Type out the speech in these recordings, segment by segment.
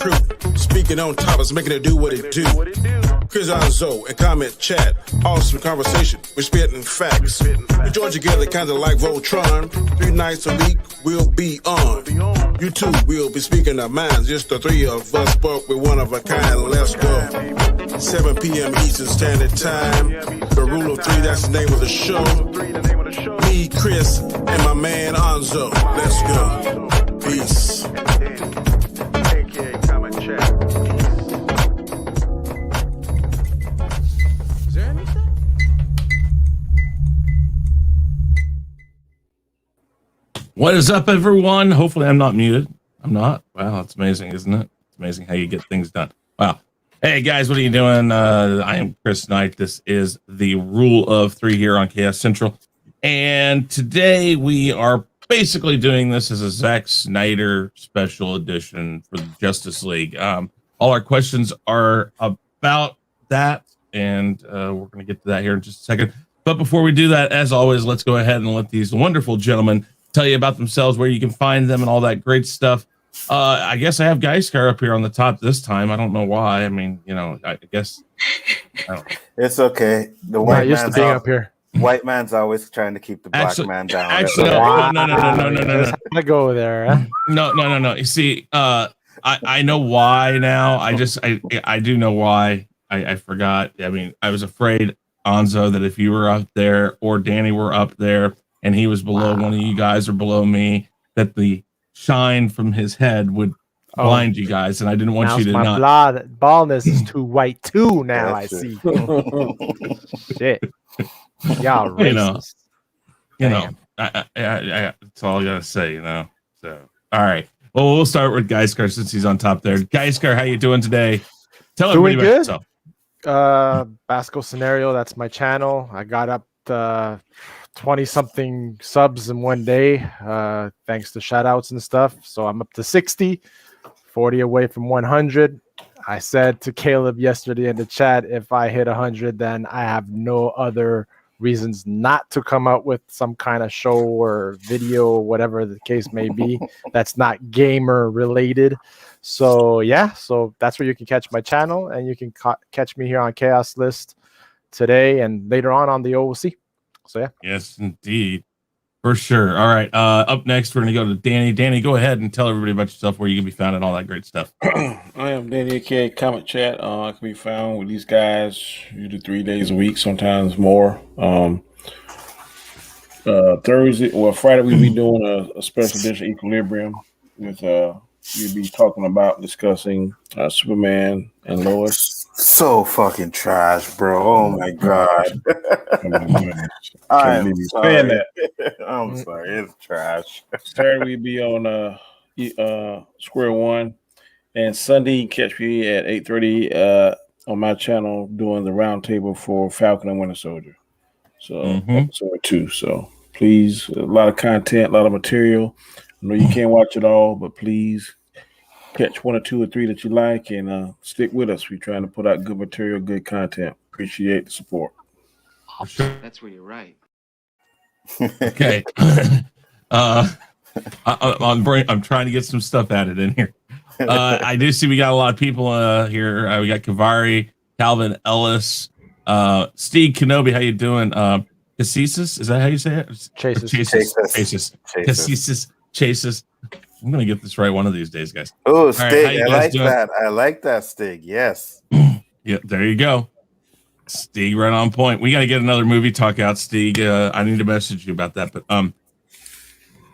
crew. Speaking on topics, making it do what it do. Chris Nzo and comment chat. Awesome conversation. We're spitting facts. We join together kinda like Voltron. 3 nights a week we'll be on. You too will be speaking our minds. Just the 3 of us, but we're one of a kind. Let's go. 7 p.m. Eastern Standard Time. The rule of 3, that's the name of the show. Me, Chris, and my man Nzo. Let's go. Peace. Is there anything? What is up, everyone? Hopefully I'm not muted. I'm not. Wow, it's amazing, isn't it? It's amazing how you get things done. Wow. Hey, guys, what are you doing? I am Chris Knight. This is the Rule of 3 here on Chaos Central. And today we are basically doing this as a Zack Snyder special edition for the Justice League. All our questions are about that, and we're going to get to that here in just a second. But before we do that, as always, let's go ahead and let these wonderful gentlemen tell you about themselves, where you can find them, and all that great stuff. I guess I have Gaiskar up here on the top this time. I don't know why. I mean, you know, I guess I don't know. It's okay. The white used to being up here. White man's always trying to keep the black man down. Actually, no. I go there. Huh? No. You see, I know why now. I do know why. I forgot. I mean, I was afraid, Nzo, that if you were up there or Danny were up there and he was below one of you guys or below me, that the shine from his head would blind you guys, and I didn't want you to not. Baldness is too white too. Now I see. Shit. Y'all racist. You know, I that's all I gotta say. You know. So, all right. Well, we'll start with Gaiskar since he's on top there. Gaiskar, how you doing today? Tell everybody about yourself. Basco Senario. That's my channel. I got up 20-something subs in one day, thanks to shout outs and stuff. So I'm up to 60, 40 away from 100. I said to Caleb yesterday in the chat, if I hit 100, then I have no other reasons not to come out with some kind of show or video, whatever the case may be, that's not gamer related. So yeah, so that's where you can catch my channel, and you can catch me here on Chaos List today and later on the OOC. So yeah. Yes, indeed. For sure. All right. Up next, we're going to go to Danny. Danny, go ahead and tell everybody about yourself, where you can be found and all that great stuff. I am Danny, aka Comment Chat. I can be found with these guys usually 3 days a week, sometimes more. Thursday or Friday, we'll be doing a special edition Equilibrium with we'll be talking about discussing Superman and Lois. So fucking trash, bro. Oh my god. I'm sorry. I'm sorry. It's trash. Saturday we'll be on Square One, and Sunday you can catch me at 8:30 on my channel doing the roundtable for Falcon and Winter Soldier. So episode 2. So please, a lot of content, a lot of material. I know you can't watch it all, but please catch 1 or 2 or 3 that you like, and stick with us. We're trying to put out good material, good content. Appreciate the support. That's where you're right. Okay. I'm trying to get some stuff added in here. I do see we got a lot of people here. We got Kavari, Calvin Ellis, Steve Kenobi. How you doing? Casesis, is that how you say it? Chases. I'm gonna get this right one of these days, guys. Oh, Stig, right, I like doing? That. I like that, Stig. Yes. Yeah, there you go. Stig, right on point. We got to get another movie talk out, Stig. I need to message you about that. But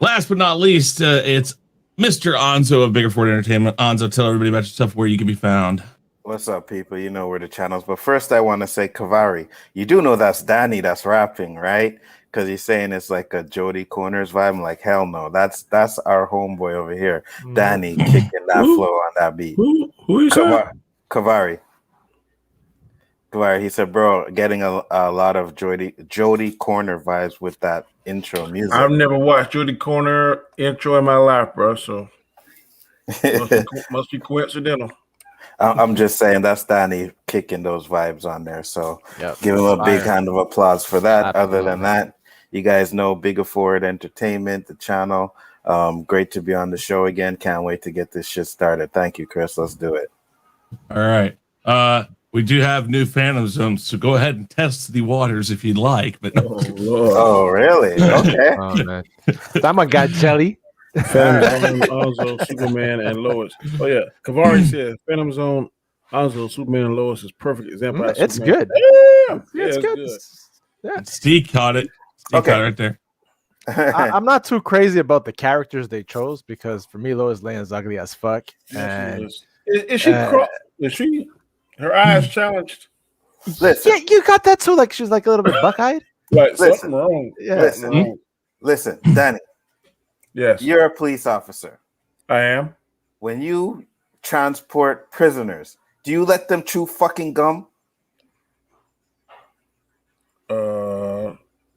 last but not least, it's Mr. Nzo of Biggaford Entertainment. Nzo, tell everybody about yourself, where you can be found. What's up, people? You know where the channels. But first, I want to say, Kavari, you do know that's Danny that's rapping, right? Because he's saying it's like a Jody Corners vibe. I'm like, hell no. That's our homeboy over here. Danny kicking that flow on that beat. Who is that? Kavari. He said, bro, getting a lot of Jody Corner vibes with that intro music. I've never watched Jody Corner intro in my life, bro. So must be coincidental. I'm just saying that's Danny kicking those vibes on there. So give him a big hand of applause for that. Absolutely. Other than that, you guys know Biggaford Entertainment, the channel. Great to be on the show again. Can't wait to get this shit started. Thank you, Chris. Let's do it. All right. We do have new Phantom Zones, so go ahead and test the waters if you'd like. But Oh, really? Okay. Oh, man. Someone got jelly. Phantom Zone, Nzo, Superman, and Lois. Oh yeah, Kavari said Phantom Zone, Nzo, Superman, and Lois is perfect example. Of It's Superman. good. Damn! It's Yeah, good. it's Yeah. Steve caught it. Steve Okay. caught it right there. I'm not too crazy about the characters they chose because for me, Lois Lane is ugly as fuck. good. And Is she? Is she? Her eyes challenged. Listen, yeah, you got that too. Like she's like a little bit buck-eyed. Like Listen. something wrong. Yeah. Listen. Something wrong. listen, Danny, Yes, you're a police officer. I am. When you transport prisoners, do you let them chew fucking gum?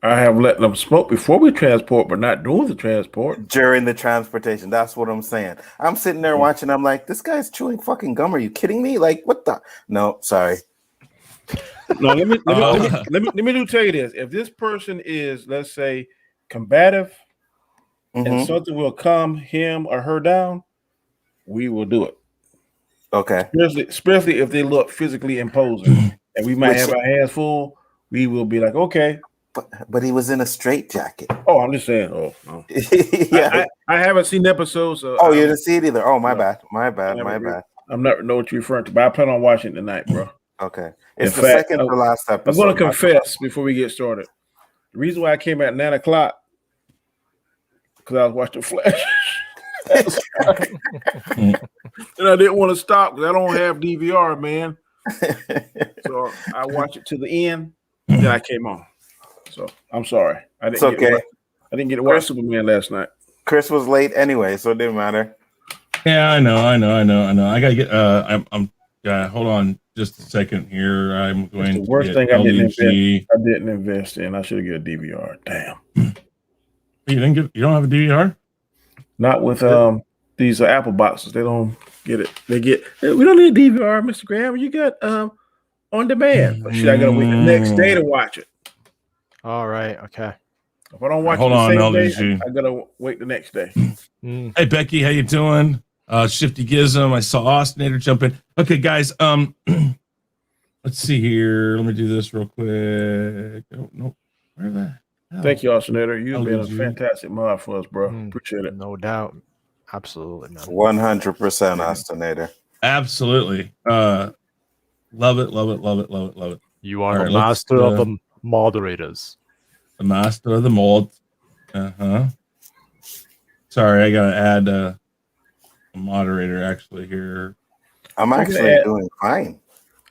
I have let them smoke before we transport, but not during the transport. During the transportation. That's what I'm saying. I'm sitting there watching. I'm like, this guy's chewing fucking gum. Are you kidding me? Like, what the? No, sorry. No, let me do tell you this. If this person is, let's say, combative and Mhm. something will calm him or her down, we will do it. Okay. Especially if they look physically imposing and we might Which- have our hands full, we will be like, okay. But he was in a straitjacket. Oh, I'm just saying. Oh, Yeah. I haven't seen episodes. Of, Oh, you didn't see it either. Oh, my No. bad. My bad. I My haven't bad. I'm not know what you're referring to, but I plan on watching it tonight, bro. Okay. It's In the fact, second to last I'm episode. going to confess before we get started. The reason why I came at 9 o'clock because I was watching Flash. And I didn't want to stop because I don't have DVR, man. So I watched it to the end, then I came on. So I'm sorry. I didn't get to watch Superman last night. Chris was late anyway, so it didn't matter. Yeah, I know. I gotta get. I'm. Hold on, just a second here. I'm going. It's the worst to thing get I didn't LDG. invest in. I should have get a DVR. Damn. You didn't get. You don't have a DVR? Not with these Apple boxes. They don't get it. They get. We don't need DVR, Mr. Graham. You got on demand. But shit, I gotta wait the next day to watch it. All right. Okay. If I don't watch Hold it the on, same day, LDG. I gotta wait the next day. Hey Becky, how you doing? Shifty Gizm. I saw Austinator jump in. Okay, guys. Let's see here. Let me do this real quick. Oh no, where the hell? Thank you, Austinator. You've been a LDG. fantastic mod for us, bro. Appreciate it. No doubt. Absolutely. Man. 100% Ostinator. Absolutely. Love it. You are All the right, let's, master of the moderators. The master of the mold. Sorry, I gotta add a moderator actually here. I'm actually doing fine.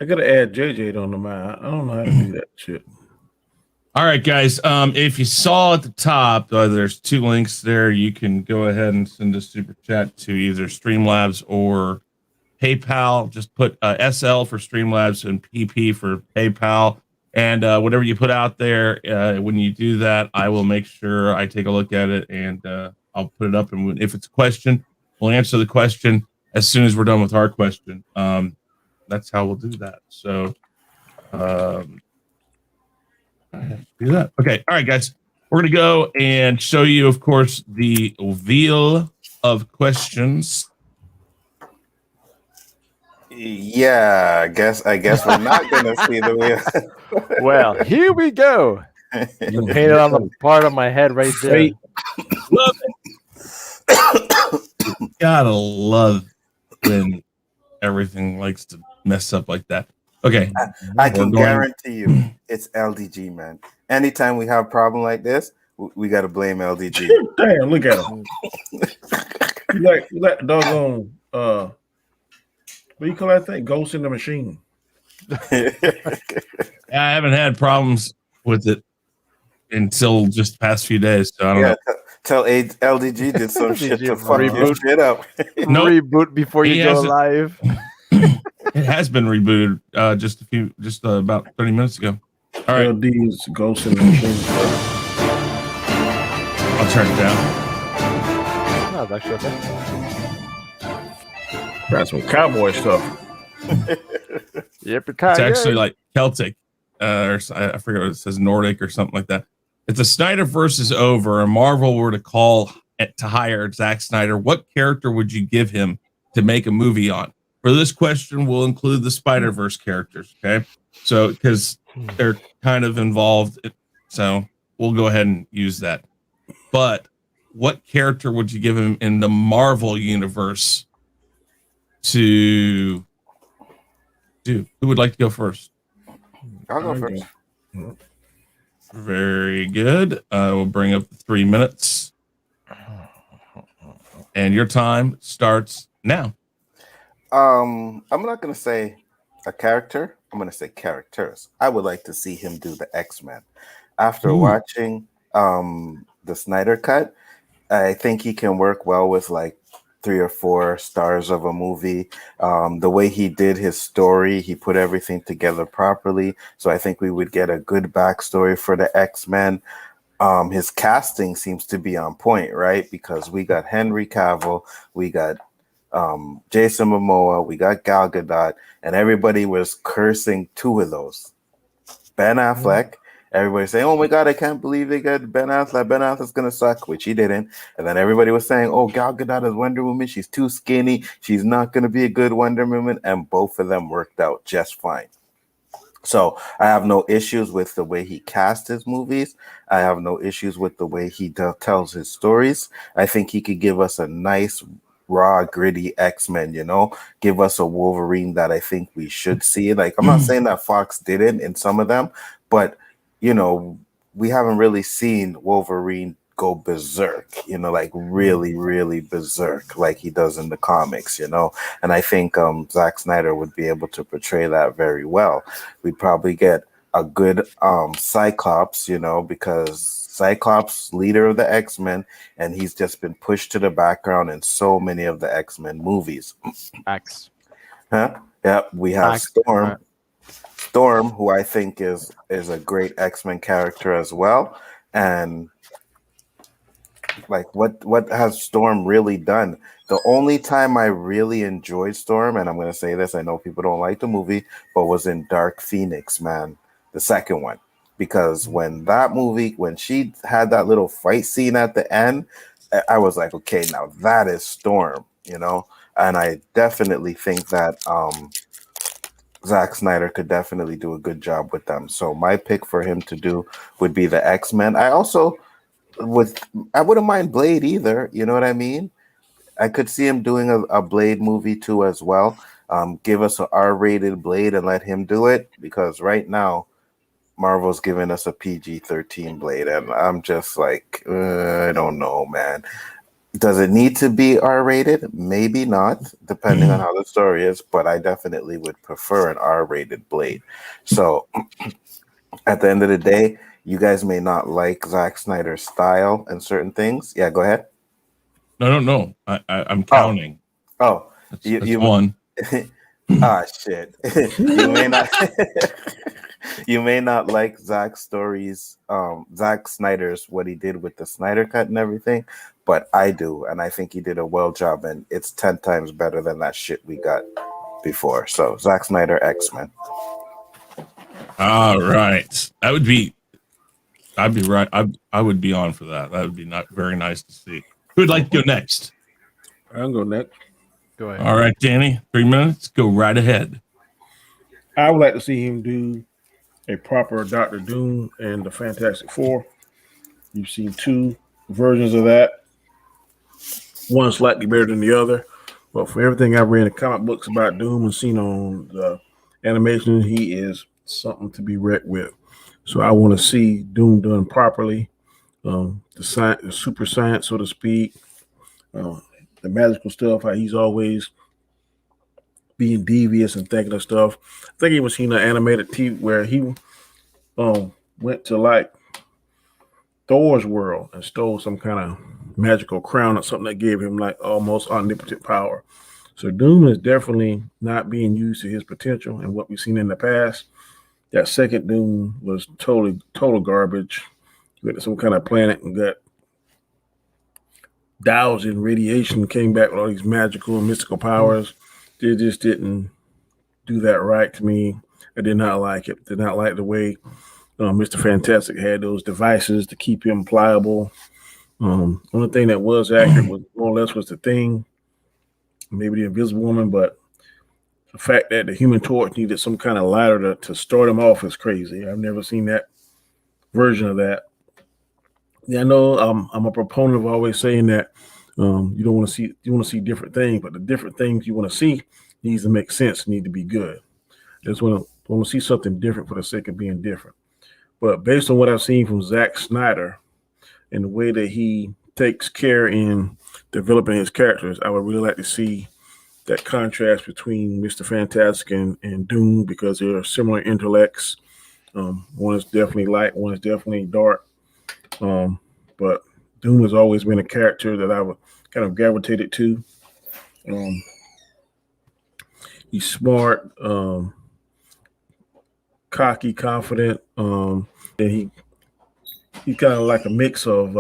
I gotta add JJ on the mind. I don't know how to do that shit. All right, guys. If you saw at the top, there's two links there. You can go ahead and send a super chat to either Streamlabs or PayPal. Just put SL for Streamlabs and PP for PayPal. And whatever you put out there, when you do that, I will make sure I take a look at it and I'll put it up. And if it's a question, we'll answer the question as soon as we're done with our question. That's how we'll do that. So I have to do that. Okay. All right, guys. We're going to go and show you, of course, the wheel of questions. Yeah, I guess we're not gonna see the wheel. Well, here we go. You painted on the part of my head right there. Love it. Gotta love when everything likes to mess up like that. Okay. I can guarantee you it's LDG, man. Anytime we have a problem like this, we got to blame LDG. Damn, look at him. you like doggone what do you call that thing? Ghost in the machine. I haven't had problems with it until just the past few days. So I don't know. Tell LDG did some shit to fuck your shit up. No, Reboot before you go live. It has been rebooted just about 30 minutes ago. All right. LD's Ghost in the machine. I'll turn it down. No, it's actually okay. That's some cowboy stuff. Yep, It's actually like Celtic, or I forget what it says, Nordic or something like that. If the Snyderverse is over and Marvel were to call to hire Zack Snyder, what character would you give him to make a movie on? For this question, we'll include the Spider-Verse characters, okay? So, because they're kind of involved, so we'll go ahead and use that. But what character would you give him in the Marvel universe to do? Who would like to go first? I'll go first. Very good. We'll bring up the 3 minutes. And your time starts now. I'm not gonna say a character. I'm gonna say characters. I would like to see him do the X-Men. After watching the Snyder Cut, I think he can work well with like 3 or 4 stars of a movie. The way he did his story, he put everything together properly. So I think we would get a good backstory for the X-Men. His casting seems to be on point, right? Because we got Henry Cavill, we got Jason Momoa, we got Gal Gadot, and everybody was cursing 2 of those. Ben Affleck. Everybody saying, "Oh my God, I can't believe they got Ben Affleck. Ben Affleck's gonna suck," which he didn't. And then everybody was saying, "Oh, Gal Gadot is Wonder Woman. She's too skinny. She's not gonna be a good Wonder Woman." And both of them worked out just fine. So I have no issues with the way he cast his movies. I have no issues with the way he tells his stories. I think he could give us a nice, raw, gritty X-Men, give us a Wolverine that I think we should see. Like, I'm not saying that Fox didn't in some of them, but we haven't really seen Wolverine go berserk, like really, really berserk like he does in the comics, and I think Zack Snyder would be able to portray that very well. We'd probably get a good Cyclops, because Cyclops, leader of the X-Men, and he's just been pushed to the background in so many of the X-Men movies. X. Yeah, we have Storm, who I think is a great X-Men character as well. And like, what has Storm really done? The only time I really enjoyed Storm, and I'm going to say this, I know people don't like the movie, but was in Dark Phoenix, man, the second one. Because when she had that little fight scene at the end, I was like, okay, now that is Storm, And I definitely think that Zack Snyder could definitely do a good job with them. So my pick for him to do would be the X-Men. I wouldn't mind Blade either. You know what I mean? I could see him doing a Blade movie too as well. Give us an R-rated Blade and let him do it, because right now Marvel's giving us a PG-13 Blade, and I'm just like, I don't know, man. Does it need to be R-rated? Maybe not, depending on how the story is, but I definitely would prefer an R-rated Blade. So at the end of the day, you guys may not like Zack Snyder's style and certain things. Yeah, go ahead. No. I'm counting. That's one. Shit. You may not like Zack Snyder's, what he did with the Snyder Cut and everything, but I do, and I think he did a well job, and it's 10 times better than that shit we got before. So Zack Snyder, X-Men. All right, I'd be right. I would be on for that. That would be not very nice to see. Who would like to go next? I'll go next. Go ahead. All right, Danny, 3 minutes. Go right ahead. I would like to see him do a proper Doctor Doom and the Fantastic Four. You've seen 2 versions of that. One slightly better than the other. But for everything I've read in the comic books about Doom and seen on the animation, he is something to be reckoned with. So I want to see Doom done properly. The super science, so to speak. The magical stuff, how he's always being devious and thinking of stuff. I think he was seen an animated TV where he went to like Thor's world and stole some kind of magical crown or something that gave him like almost omnipotent power. So Doom is definitely not being used to his potential and what we've seen in the past. That second Doom was total garbage. Went to some kind of planet and got doused in radiation, came back with all these magical and mystical powers. They just didn't do that right to me. I did not like it. Did not like the way Mr. Fantastic had those devices to keep him pliable. Only thing that was accurate was more or less was the Thing, maybe the Invisible Woman, but the fact that the Human Torch needed some kind of ladder to start him off is crazy. I've never seen that version of that. Yeah, I know I'm a proponent of always saying that you want to see different things, but the different things you want to see needs to make sense, need to be good. Just want to see something different for the sake of being different. But based on what I've seen from Zack Snyder and the way that he takes care in developing his characters, I would really like to see that contrast between Mr. Fantastic and Doom, because they're similar intellects. One is definitely light, one is definitely dark. But Doom has always been a character that I would kind of gravitated to. He's smart, cocky, confident, and he's kind of like a mix of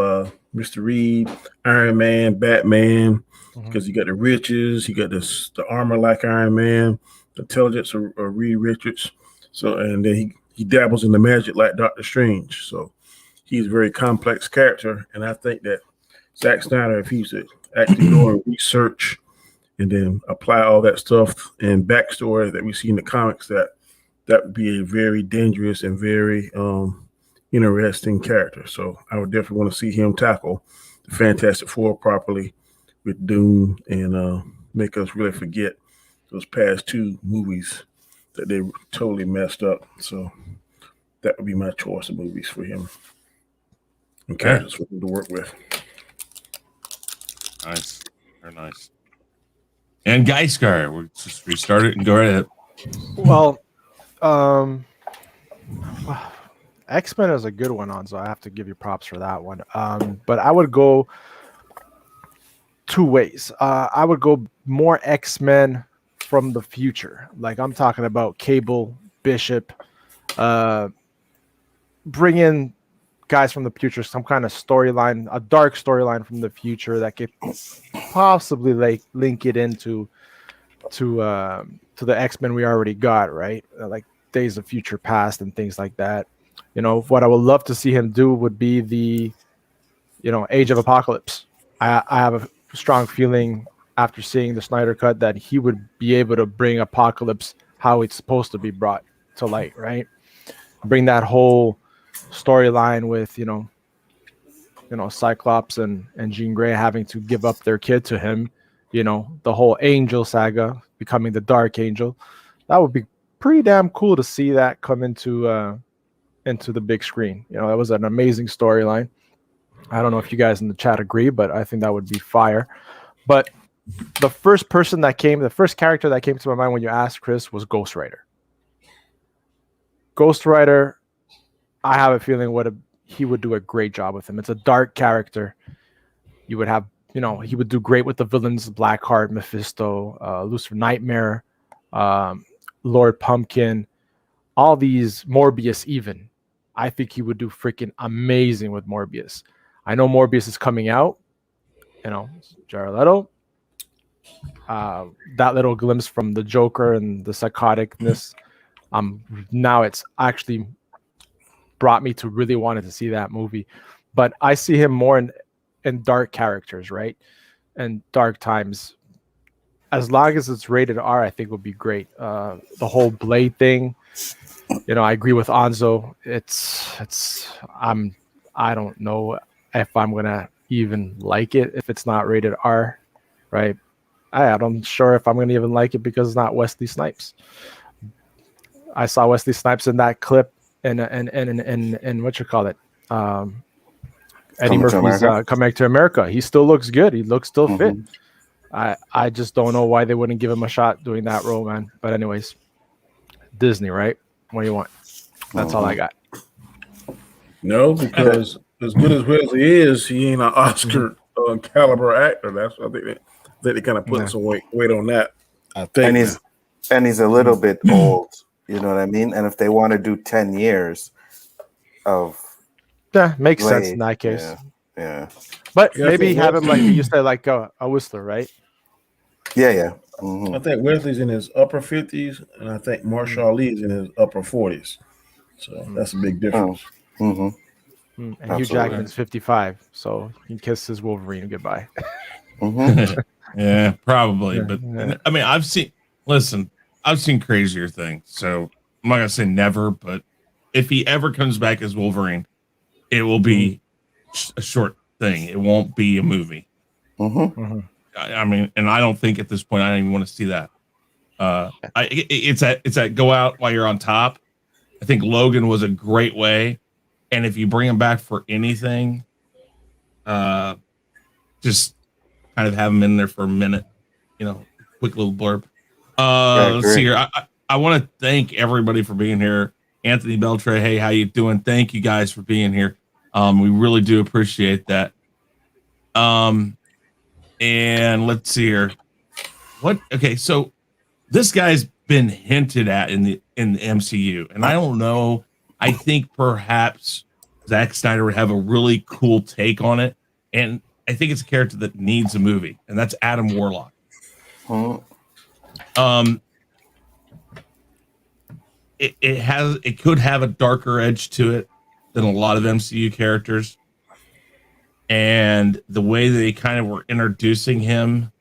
Mr. Reed, Iron Man, Batman, because he got the riches, he got the armor like Iron Man, the intelligence of Reed Richards. So, and then he dabbles in the magic like Doctor Strange. So he's a very complex character, and I think that Zack Snyder, if he's actually go and research and then apply all that stuff and backstory that we see in the comics, that would be a very dangerous and very interesting character. So I would definitely want to see him tackle the Fantastic Four properly with Doom and make us really forget those past two movies that they totally messed up. So that would be my choice of movies for him and characters for him to work with. Nice. Very nice. And Gaiskar, we'll just restart it and go right ahead. Well, X-Men is a good one, on, so I have to give you props for that one. But I would go two ways. I would go more X-Men from the future. Like I'm talking about Cable, Bishop, bring in guys from the future, some kind of storyline, a dark storyline from the future that could possibly like link it into to the X-Men we already got, right? Like Days of Future Past and things like that. You know, what I would love to see him do would be the, Age of Apocalypse. I have a strong feeling after seeing the Snyder Cut that he would be able to bring Apocalypse how it's supposed to be brought to light, right? Bring that whole storyline with, Cyclops and Jean Grey having to give up their kid to him, the whole Angel saga becoming the Dark Angel. That would be pretty damn cool to see that come into the big screen. That was an amazing storyline. I don't know if you guys in the chat agree, but I think that would be fire. But the first character that came to my mind when you asked Chris was Ghost Rider. Ghost Rider, I have a feeling he would do a great job with him. It's a dark character. You would have, he would do great with the villains, Blackheart, Mephisto, Lucifer Nightmare, Lord Pumpkin, all these, Morbius even. I think he would do freaking amazing with Morbius. I know Morbius is coming out, Jared Leto. That little glimpse from the Joker and the psychoticness, now it's actually brought me to really wanting to see that movie. But I see him more in dark characters, right? And dark times. As long as it's rated R, I think would be great. The whole Blade thing, I agree with Anzo. I don't know if I'm gonna even like it if it's not rated R, right? I'm sure if I'm gonna even like it because it's not Wesley Snipes. I saw Wesley Snipes in that clip and what you call it, Eddie Murphy's Come Back to America. He still looks good. He looks still fit. I just don't know why they wouldn't give him a shot doing that role, man. But anyways, Disney, right? What do you want? That's all I got. No, because as good as Wesley is, he ain't an Oscar caliber actor. I think they kind of put some weight on that. I think, and he's a little bit old. You know what I mean? And if they want to do 10 years of makes Blade, sense in that case. Yeah. But maybe have him like you said, like a Whistler, right? Yeah. Mm-hmm. I think Wesley's in his upper 50s, and I think Marshall Ali is in his upper 40s. So that's a big difference. Mm-hmm. And Hugh Absolutely. Jackman's 55, so he kissed his Wolverine goodbye. Yeah, probably. Yeah, But yeah. I mean, I've seen crazier things. So I'm not gonna say never, but if he ever comes back as Wolverine, it will be a short thing. It won't be a movie. I mean, and I don't think at this point I don't even want to see that. It's that go out while you're on top. I think Logan was a great way, and if you bring him back for anything, just kind of have him in there for a minute, quick little blurb. Let's see here. I want to thank everybody for being here. Anthony Beltre, hey, how you doing? Thank you guys for being here. We really do appreciate that. And let's see here. Okay, so this guy's been hinted at in the MCU, and I don't know. I think perhaps Zack Snyder would have a really cool take on it, and I think it's a character that needs a movie, and that's Adam Warlock. It could have a darker edge to it than a lot of MCU characters, and the way they kind of were introducing him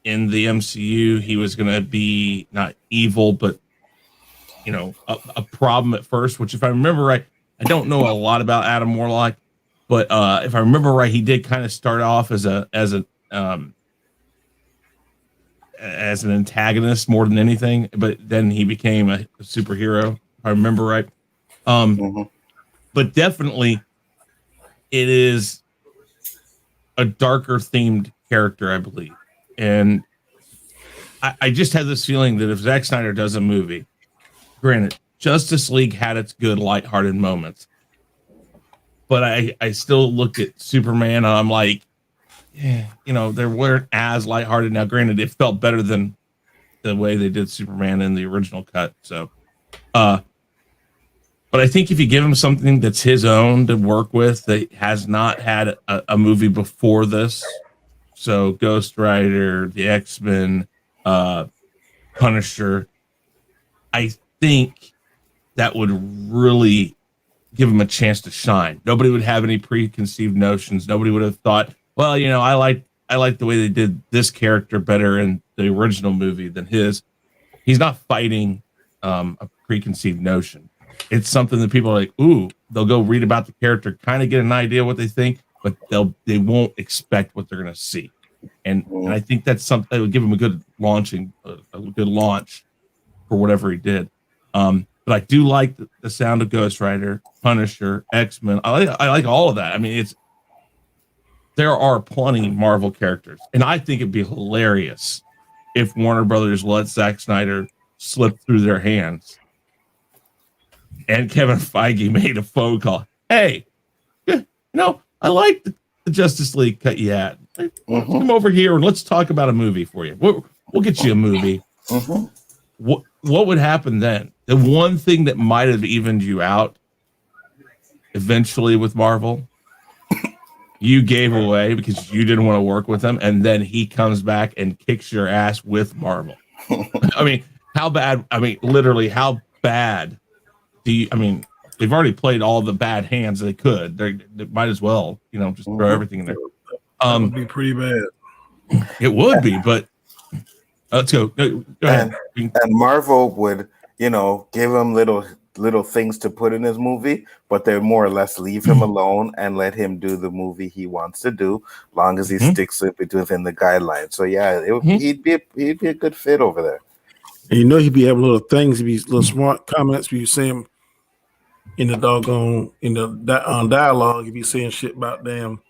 in the MCU, he was going to be not evil, but a problem at first. Which, if I remember right, I don't know a lot about Adam Warlock, but if I remember right, he did kind of start off as an antagonist more than anything, but then he became a superhero. If I remember right. But definitely, it is a darker themed character, I believe. And I just have this feeling that if Zack Snyder does a movie, granted, Justice League had its good lighthearted moments, but I still look at Superman and I'm like, yeah, they weren't as lighthearted. Now, granted, it felt better than the way they did Superman in the original cut. So, but I think if you give him something that's his own to work with that has not had a movie before this, so Ghost Rider, the X-Men, Punisher, I think that would really give him a chance to shine. Nobody would have any preconceived notions. Nobody would have thought, well, I like the way they did this character better in the original movie than his. He's not fighting a preconceived notion. It's something that people are like, ooh, they'll go read about the character, kind of get an idea what they think, but they won't expect what they're going to see. And I think that's something that would give him a good launch for whatever he did. But I do like the sound of Ghost Rider, Punisher, X-Men. I like all of that. I mean, there are plenty of Marvel characters, and I think it'd be hilarious if Warner Brothers let Zack Snyder slip through their hands and Kevin Feige made a phone call. Hey, I like the Justice League cut you had. Come over here and let's talk about a movie for you. We'll get you a movie. What would happen then? The one thing that might have evened you out eventually with Marvel, you gave away because you didn't want to work with him, and then he comes back and kicks your ass with Marvel. I mean, how bad? I mean, literally, how bad they've already played all the bad hands they could. They might as well, just throw everything in there. That would be pretty bad. It would be, but let's go. Go ahead. And Marvel would, give him little things to put in his movie, but they more or less leave him alone and let him do the movie he wants to do, long as he sticks within the guidelines. So yeah, he'd be a good fit over there. And he'd be having little things, he'd be little smart comments. Be saying in the doggone dialogue, he'd be saying shit about damn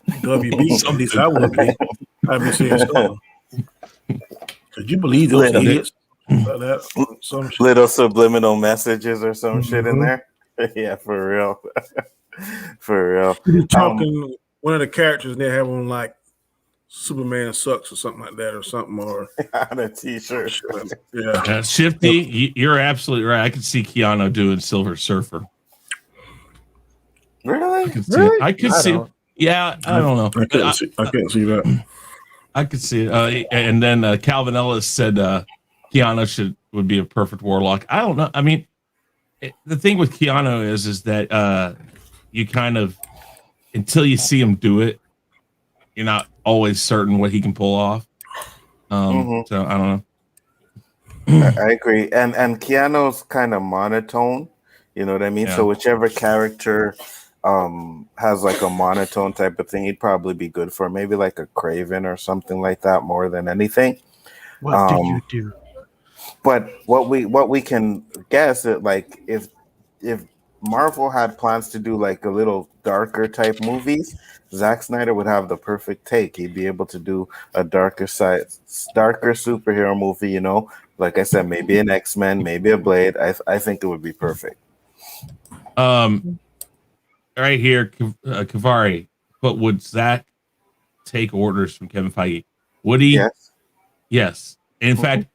WB. At least I would be. I'd be saying stuff. Could you believe those idiots? Little subliminal messages or some shit in there. Yeah, for real. For real. You're talking one of the characters, they have on like Superman sucks or something like that, or something, or on a t-shirt. Yeah. Shifty, you're absolutely right. I could see Keanu doing Silver Surfer. Really? I could see. Yeah, I don't know. I can't see that. I could see it. And then Calvin Ellis said Keanu would be a perfect Warlock. I don't know. I mean, the thing with Keanu is that you kind of, until you see him do it, you're not always certain what he can pull off. So I don't know. I agree. And Keanu's kind of monotone, you know what I mean? Yeah. So whichever character has like a monotone type of thing, he'd probably be good for maybe like a Craven or something like that more than anything. What do you do? But what we can guess it, like if Marvel had plans to do like a little darker type movies, Zack Snyder would have the perfect take. He'd be able to do a darker superhero movie, you know, like I said, maybe an X-Men, maybe a Blade. I think it would be perfect. Right here, Kavari. But would Zach take orders from Kevin Feige? Would he? Yes. Yes. In fact,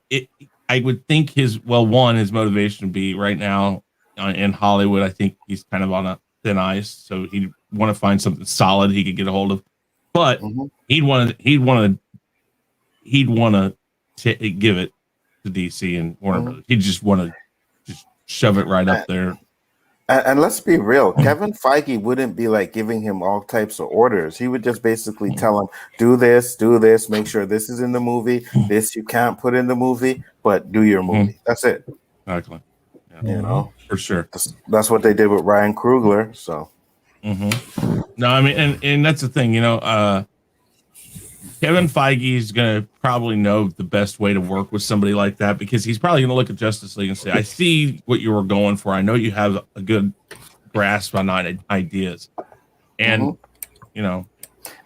I would think his motivation would be right now in Hollywood. I think he's kind of on a thin ice, so he'd want to find something solid he could get a hold of. But he'd want to give it to DC and Warner Brothers. He'd just want to just shove it right up there. And let's be real, Kevin Feige wouldn't be like giving him all types of orders. He would just basically tell him, do this, make sure this is in the movie, this you can't put in the movie, but do your movie. That's it. Exactly. Yeah. You know, for sure. That's what they did with Ryan Coogler. So, no, I mean, and that's the thing, you know, Kevin Feige is going to probably know the best way to work with somebody like that, because he's probably going to look at Justice League and say, I see what you were going for. I know you have a good grasp on ideas. And, you know,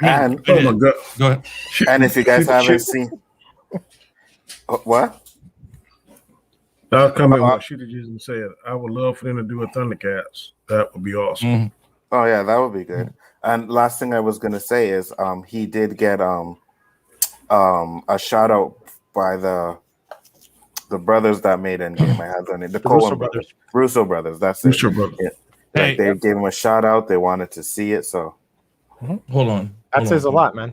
and Oh my God. go ahead. And if you guys haven't seen what? I'll come in what Shooter just said. I would love for them to do a Thundercats. That would be awesome. Oh yeah, that would be good. And last thing I was gonna say is he did get a shout out by the brothers that made Endgame. I had their name, the Coen brothers. Russo brothers, that's it. Russo brothers. Yeah. Hey. Like they gave him a shout out, they wanted to see it, so Hold on. That says a lot, man.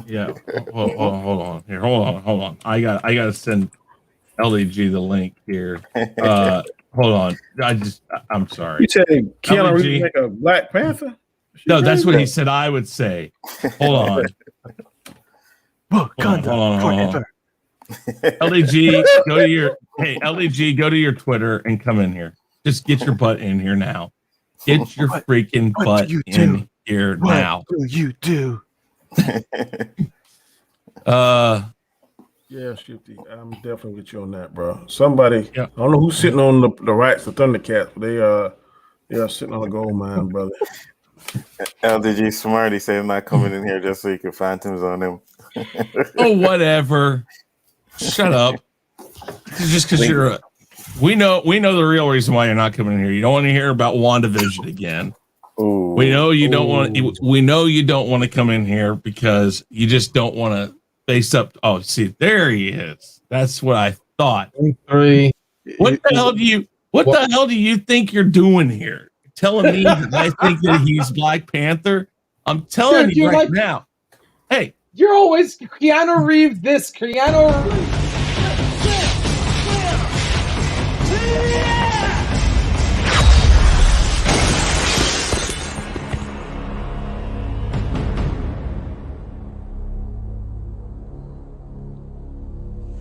Yeah. Hold on. Here, hold on. I gotta send LEG the link here. Hold on. I'm sorry. You saying Keanu LEG. Reeves make a Black Panther? No, that's what he said I would say. Hold on. Wakanda forever. LEG, go to your Twitter and come in here. Just get your butt in here now. Get your freaking butt in here now. What do you do? Yeah, Shifty. I'm definitely with you on that, bro. Somebody, Yeah. I don't know who's sitting on the rights to Thundercats, but they are sitting on a gold mine, brother. LDG smart. He said, "I'm not coming in here just so you can phantoms on him." Oh, whatever. Shut up. Just because we know the real reason why you're not coming in here. You don't want to hear about WandaVision again. Ooh. We know you don't want. We know you don't want to come in here because you just don't want to face up. Oh, see, there he is. That's what I thought. 3. What the hell do you think you're doing here? Telling me that I think that he's Black Panther? I'm telling you right now. Hey, You're always Keanu Reeves this, Keanu Reeves.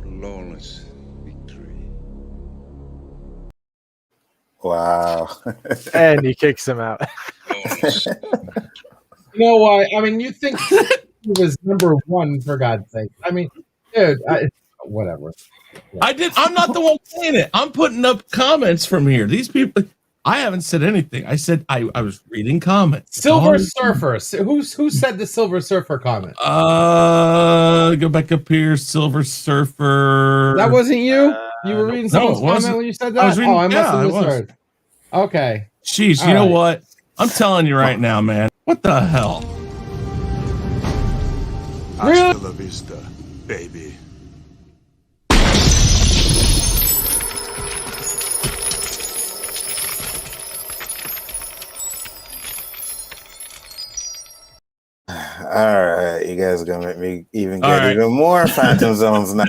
Flawless victory. Wow. And he kicks him out. Flawless. You know why? I mean, you think he was number 1 for God's sake? I mean, dude, whatever. I'm not the one saying it. I'm putting up comments from here. These people. I haven't said anything. I said I was reading comments. Silver Surfer. Who said the Silver Surfer comment? Go back up here. Silver Surfer. That wasn't you. You were reading someone's it wasn't. comment when you said that. I was reading- I must yeah, I have was. misheard. Okay. Jeez, All you know right. what? I'm telling you right now, man. What the hell? Hasta la vista, baby. All right, you guys are gonna make me even All get right. even more Phantom Zones now.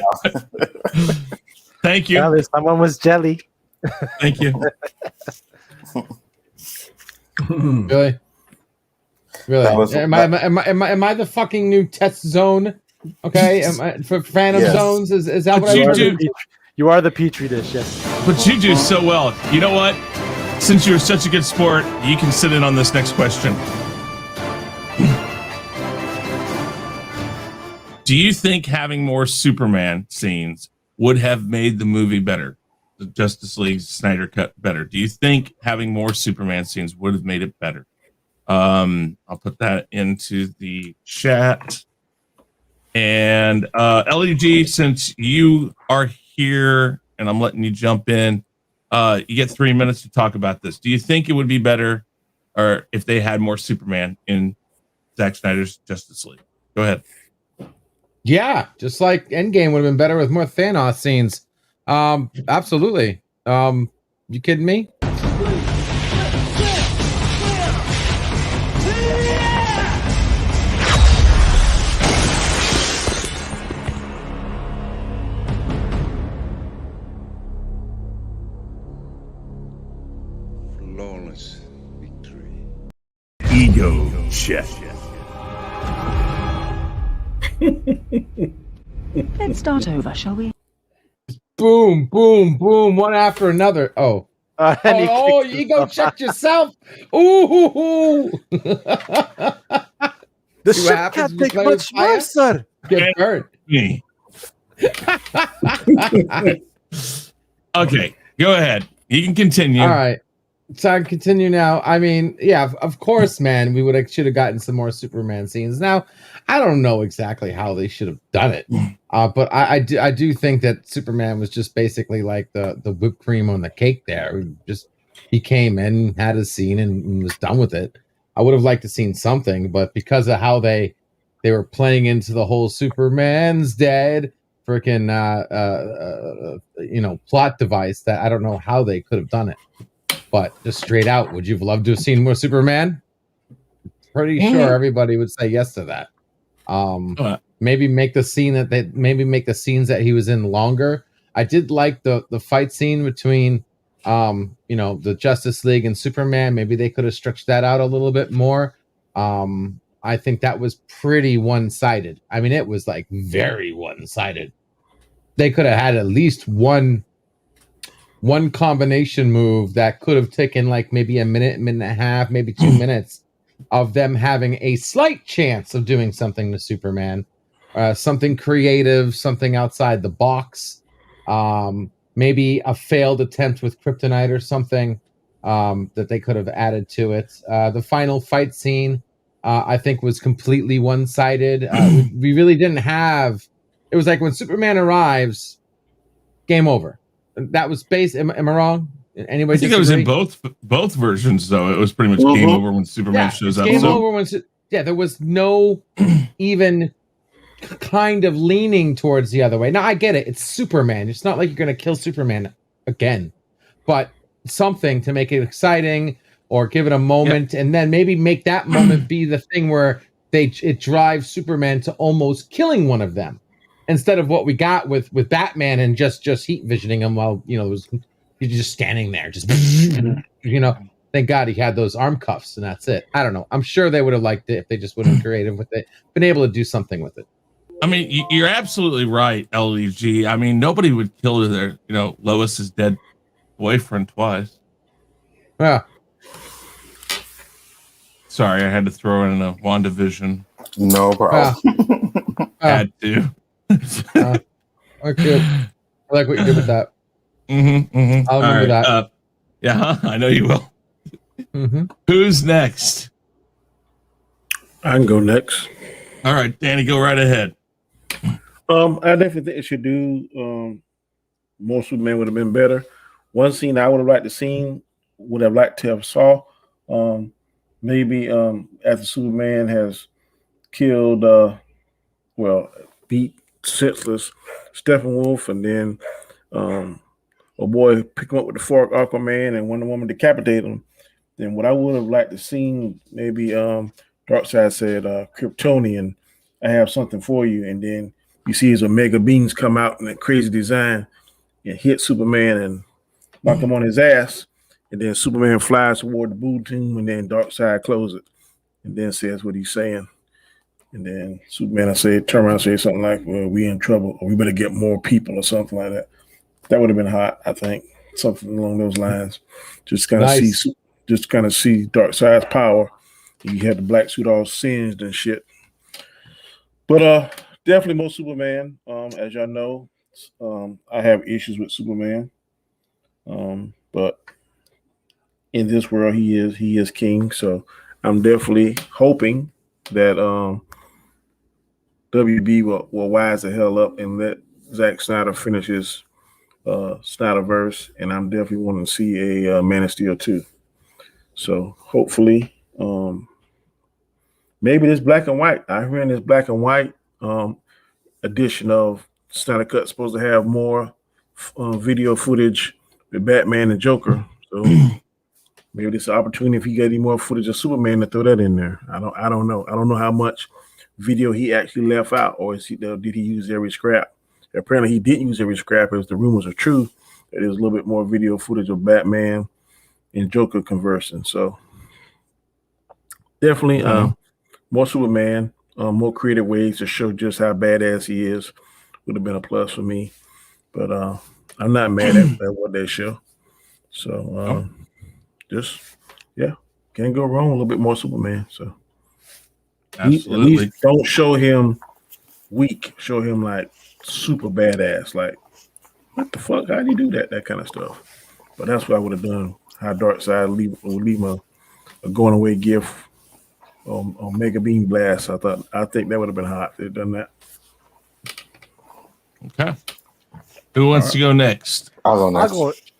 Thank you. Well, someone was jelly. Thank you. Really? That was- Am I the fucking new test zone? Okay, am I for Phantom Yes. Zones? Is that But what I you do? do- You are the petri dish, yes. But you do so well. You know what? Since you're such a good sport, you can sit in on this next question. Do you think having more Superman scenes would have made the movie better? The Justice League Snyder cut better? Do you think having more Superman scenes would have made it better? I'll put that into the chat. And LEG, since you are here and I'm letting you jump in, you get 3 minutes to talk about this. Do you think it would be better or if they had more Superman in Zack Snyder's Justice League? Go ahead. Yeah, just like Endgame would have been better with more Thanos scenes. Absolutely. You kidding me? Flawless victory. Ego check. Let's start over, shall we? Boom, boom, boom, one after another. Oh. And he Oh, kicks you ego himself. checked yourself. Ooh. The See what ship happens can't when you take play much with fire? more, sir. Get burned. Me. Okay, go ahead. You can continue. All right. So I can continue now. I mean, yeah, of course, man, we should have gotten some more Superman scenes. Now, I don't know exactly how they should have done it, but I do think that Superman was just basically like the whipped cream on the cake. There, he came in, had his scene, and was done with it. I would have liked to seen something, but because of how they were playing into the whole Superman's dead freaking plot device, that I don't know how they could have done it. But just straight out, would you have loved to have seen more Superman? Pretty sure everybody would say yes to that. Maybe make the scenes that he was in longer. I did like the fight scene between the Justice League and Superman. Maybe they could have stretched that out a little bit more. I think that was pretty one-sided. I mean, it was like very one-sided. They could have had at least one combination move that could have taken like maybe a minute and a half, maybe 2 minutes of them having a slight chance of doing something to Superman, something creative, something outside the box, maybe a failed attempt with kryptonite or something that they could have added to it. The final fight scene, I think, was completely one-sided. We really didn't have. It was like when Superman arrives, game over. That was am I wrong? Anybody? I think it was in both versions, though. It was pretty much game over when Superman shows up. Game over when there was no even kind of leaning towards the other way. Now I get it; it's Superman. It's not like you're going to kill Superman again, but something to make it exciting or give it a moment, and then maybe make that moment be the thing where it drives Superman to almost killing one of them. Instead of what we got with Batman and just heat visioning him while he's just standing there, just Thank God he had those arm cuffs and that's it. I don't know. I'm sure they would have liked it if they just would have been creative with it, been able to do something with it. I mean, you're absolutely right, LEG. I mean, nobody would kill their Lois's dead boyfriend twice. Yeah. Sorry, I had to throw in a WandaVision. No problem. Had to. Okay. I like what you did with that. I'll remember that. Yeah, I know you will. Who's next? I can go next. All right, Danny, go right ahead. I definitely think it should do more Superman would have been better. One scene I would have liked to see, would have liked to have saw. Maybe after Superman has killed beat senseless Steppenwolf, and then a boy pick him up with the fork, Aquaman, and Wonder Woman decapitate him. Then what I would have liked to see, maybe Darkseid said, Kryptonian, I have something for you. And then you see his Omega beams come out in a crazy design and hit Superman and knock him on his ass. and then Superman flies toward the blue team, and then Darkseid closes it, and then says what he's saying. And then Superman, turn around and say something like, well, we in trouble, or we better get more people, or something like that. That would have been hot, I think. Something along those lines. Just kind of see Darkseid's power. You had the black suit all singed and shit. But definitely more Superman. As y'all know, I have issues with Superman. But in this world, he is king. So I'm definitely hoping that WB will wise the hell up and let Zack Snyder finish his Snyderverse, and I'm definitely wanting to see a Man of Steel 2. So hopefully, maybe this black and white. I heard this black and white edition of Snyder Cut supposed to have more video footage with Batman and Joker. So maybe this is an opportunity if he got any more footage of Superman to throw that in there. I don't know. I don't know how much video he actually left out, or did he use every scrap? Apparently, he didn't use every scrap, as the rumors are true. That there's a little bit more video footage of Batman and Joker conversing. So definitely more Superman, more creative ways to show just how badass he is would have been a plus for me. But I'm not mad at what they show. So can't go wrong. A little bit more Superman. So Absolutely. At least don't show him weak. Show him like super badass. Like, what the fuck? How do you do that? That kind of stuff. But that's what I would have done. How Darkseid would leave a going away gift on Mega Beam Blast. I think that would have been hot if they'd done that. Okay. Who wants to go next? I'll go next.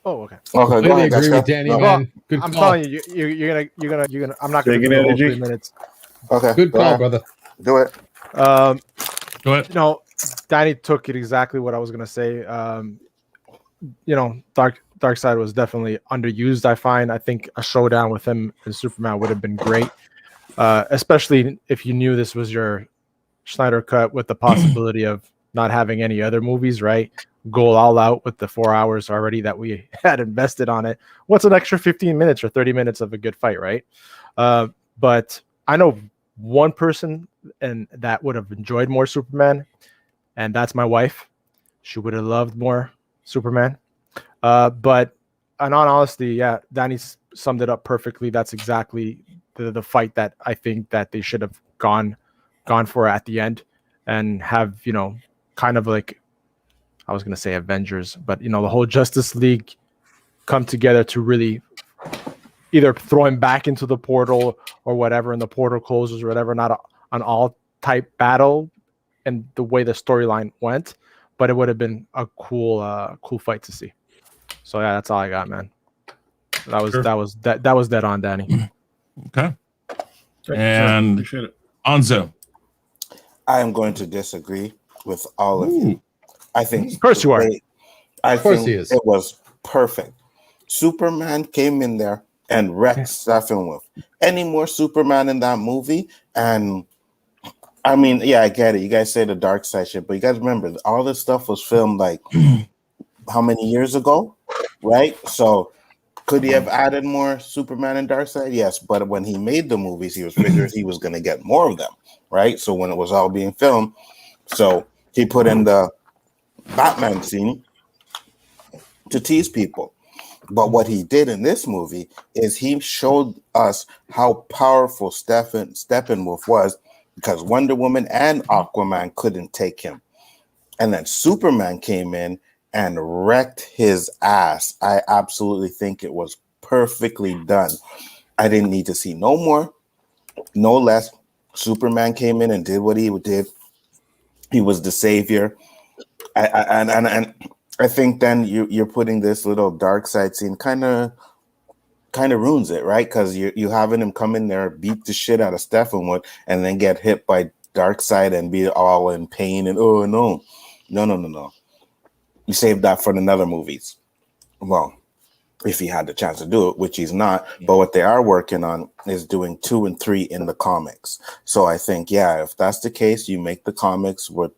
Oh, okay. Okay, go ahead, agree Gaiskar. with Danny, No. man. Good I'm call. telling you, you're gonna. I'm not gonna Taking do the whole energy. 3 minutes. Okay. Good go call, ahead. brother. Do it. Go ahead. Danny took it exactly what I was gonna say. Darkseid was definitely underused. I think a showdown with him and Superman would have been great, especially if you knew this was your Snyder cut with the possibility of not having any other movies. Right, go all out with the 4 hours already that we had invested on it. What's an extra 15 minutes or 30 minutes of a good fight, right? But I know one person and that would have enjoyed more Superman, and that's my wife. She would have loved more Superman. But in all honesty, yeah, Danny summed it up perfectly. That's exactly the fight that I think that they should have gone for at the end, and have, kind of like, I was going to say Avengers, but the whole Justice League come together to really either throw him back into the portal or whatever, and the portal closes or whatever. Not an all type battle and the way the storyline went, but it would have been a cool fight to see. So yeah, that's all I got, man. That was dead on, Danny. Okay. And Nzo. I am going to disagree with all of you. I think, of course you are. Of course he is. It was perfect. Superman came in there and wrecked Steppenwolf. Any more Superman in that movie? And I mean, yeah, I get it. You guys say the dark side shit, but you guys remember all this stuff was filmed like how many years ago, right? So could he have added more Superman and Darkseid? Yes, but when he made the movies, he was figured he was going to get more of them, right? So when it was all being filmed, so he put in the Batman scene to tease people. But what he did in this movie is he showed us how powerful Steppenwolf was, because Wonder Woman and Aquaman couldn't take him. And then Superman came in and wrecked his ass. I absolutely think it was perfectly done. I didn't need to see no more, no less. Superman came in and did what he did. He was the savior. And I think then you're putting this little dark side scene kind of ruins it, right? Because you having him come in there, beat the shit out of Steppenwolf, and then get hit by Darkseid and be all in pain and oh no. You saved that for another movies. Well, if he had the chance to do it, which he's not. But what they are working on is doing 2 and 3 in the comics. So I think, yeah, if that's the case, you make the comics with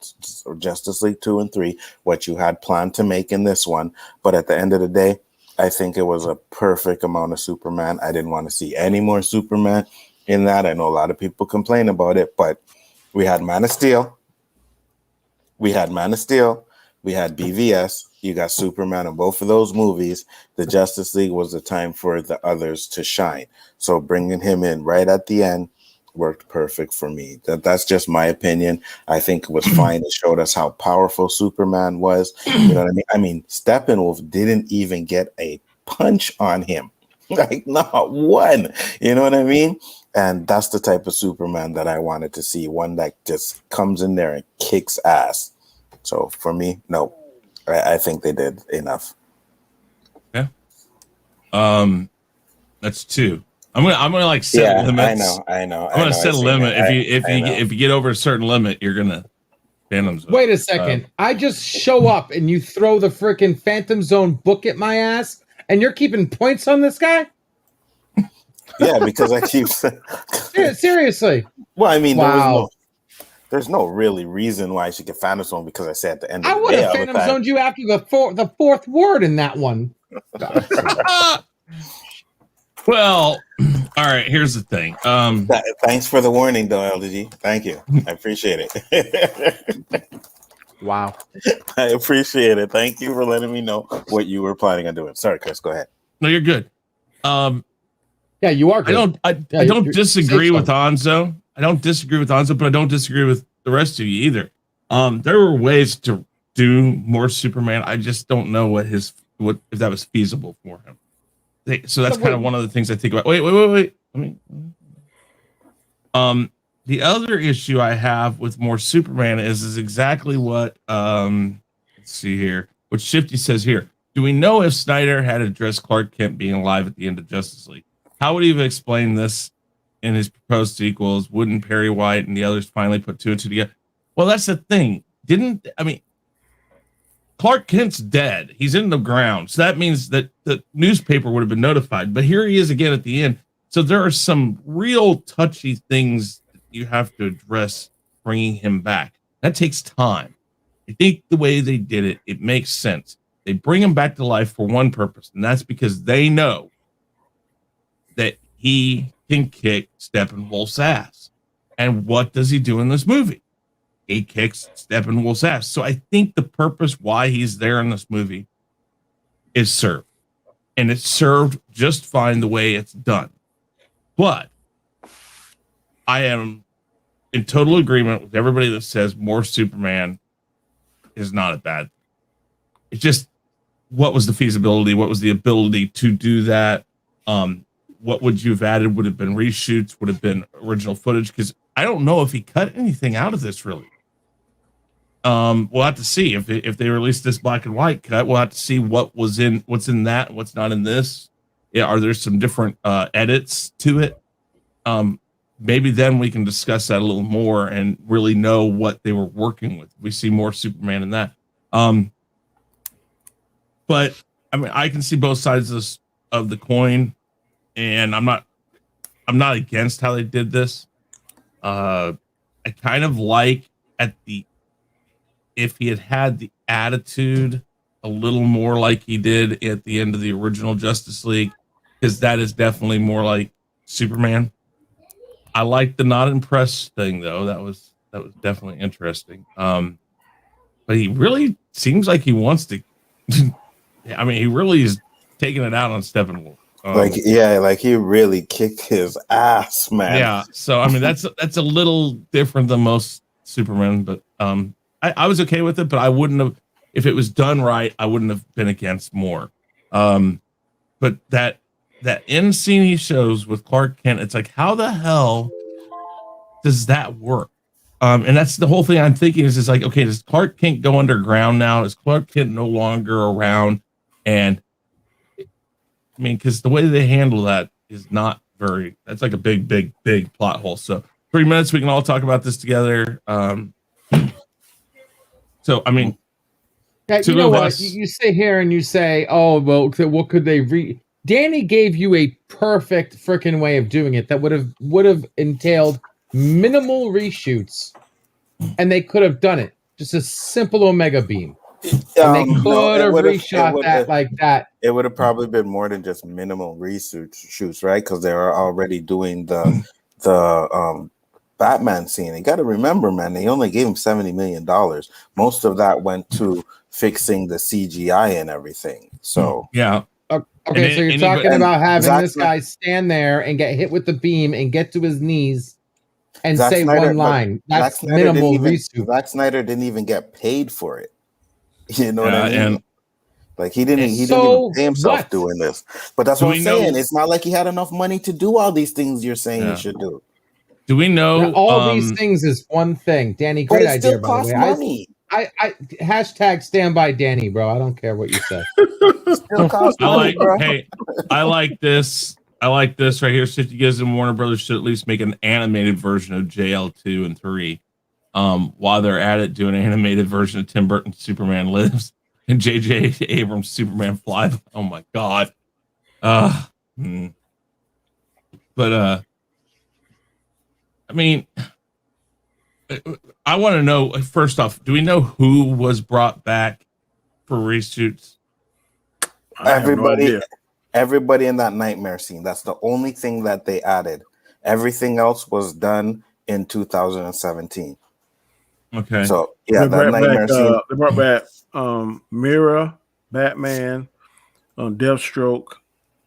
Justice League 2 and 3, what you had planned to make in this one. But at the end of the day, I think it was a perfect amount of Superman. I didn't want to see any more Superman in that. I know a lot of people complain about it, but we had Man of Steel. We had BVS. You got Superman in both of those movies. The Justice League was the time for the others to shine. So bringing him in right at the end worked perfect for me. That's just my opinion. I think it was fine. It showed us how powerful Superman was. You know what I mean? I mean, Steppenwolf didn't even get a punch on him. Like, not one. You know what I mean? And that's the type of Superman that I wanted to see. One that just comes in there and kicks ass. So for me, no. I think they did enough. Yeah. That's 2. I'm gonna like set limits. I know. I'm gonna set a limit. If you get over a certain limit, you're gonna Phantom Zone. Wait a second. I just show up and you throw the freaking Phantom Zone book at my ass, and you're keeping points on this guy? Yeah, because I keep seriously. Well, I mean, wow. There's no really reason why I should get Phantom Zone because I said at the end of I the would day, have Phantom Zoned you after the fourth word in that one. Well, all right, here's the thing. Thanks for the warning, though, LDG. Thank you. I appreciate it. Wow. I appreciate it. Thank you for letting me know what you were planning on doing. Sorry, Chris, go ahead. No, you're good. Yeah, you are good. I don't disagree with Nzo. I don't disagree with Nzo, but I don't disagree with the rest of you either. There were ways to do more Superman. I just don't know if that was feasible for him. So that's kind of one of the things I think about. Wait. The other issue I have with more Superman is exactly what let's see here. What Shifty says here. Do we know if Snyder had addressed Clark Kent being alive at the end of Justice League? How would he have explained this in his proposed sequels? Wouldn't Perry White and the others finally put 2 and 2 together? Well, that's the thing. Clark Kent's dead. He's in the ground. So that means that the newspaper would have been notified. But here he is again at the end. So there are some real touchy things that you have to address bringing him back. That takes time. I think the way they did it, it makes sense. They bring him back to life for one purpose, and that's because they know that he can kick Steppenwolf's ass. And what does he do in this movie? He kicks Steppenwolf's ass. So I think the purpose why he's there in this movie is served. And it's served just fine the way it's done. But I am in total agreement with everybody that says more Superman is not a bad thing. It's just, what was the feasibility? What was the ability to do that? What would you have added? Would have been reshoots? Would have been original footage? Because I don't know if he cut anything out of this, really. We'll have to see if they release this black and white cut. We'll have to see what's in that, what's not in this. Yeah, are there some different edits to it? Maybe then we can discuss that a little more and really know what they were working with. We see more Superman in that. But I mean, I can see both sides of the coin, and I'm not against how they did this. I kind of like if he had the attitude a little more like he did at the end of the original Justice League, because that is definitely more like Superman. I like the not impressed thing though. That was definitely interesting. But he really seems like he wants to. I mean, he really is taking it out on Steppenwolf. Like he really kicked his ass, man. Yeah. So I mean, that's a little different than most Superman, but I was okay with it, but I wouldn't have, if it was done right, I wouldn't have been against more. But that end scene he shows with Clark Kent, it's like, how the hell does that work? And that's the whole thing I'm thinking is like, okay, does Clark Kent go underground now? Is Clark Kent no longer around? And I mean, because the way they handle that is not very, that's like a big plot hole. So 3 minutes, we can all talk about this together. So, I mean, yeah, you know what? You sit here and you say, oh, well, what could they Danny gave you a perfect freaking way of doing it that would have entailed minimal reshoots, and they could have done it. Just a simple Omega beam. And they No, could it have would have. reshot that like that. It would have probably been more than just minimal research shoots, right? Because they were already doing the Batman scene. You got to remember, man, they only gave him $70 million. Most of that went to fixing the CGI and everything. So yeah. Okay, so you're talking and about having Zack this guy stand there and get hit with the beam and get to his knees and Zack say Snyder- one line. but That's Zack Snyder didn't minimal even- reshoot. Zack Snyder didn't even get paid for it. You know what I mean? And like he didn't So even pay himself what? doing this. But that's Do what we I'm saying. know- It's not like he had enough money to do all these things you're saying Yeah. he should do. do we know Now, all these things is one thing. Danny, But great it idea, still by the costs way. money. I hashtag stand by Danny, bro. I don't care what you say. Still costs I money, like bro. hey, I like this. I like this right here. 50 Gives and Warner Brothers should at least make an animated version of JL2 and 3. While they're at it, do an animated version of Tim Burton's Superman Lives and J.J. Abrams' Superman Fly. Oh my god. But I mean, I want to know first off, do we know who was brought back for reshoots? Everybody in that nightmare scene. That's the only thing that they added. Everything else was done in 2017. Okay. So yeah, They that brought nightmare back, scene. they brought back Mira, Batman, Deathstroke,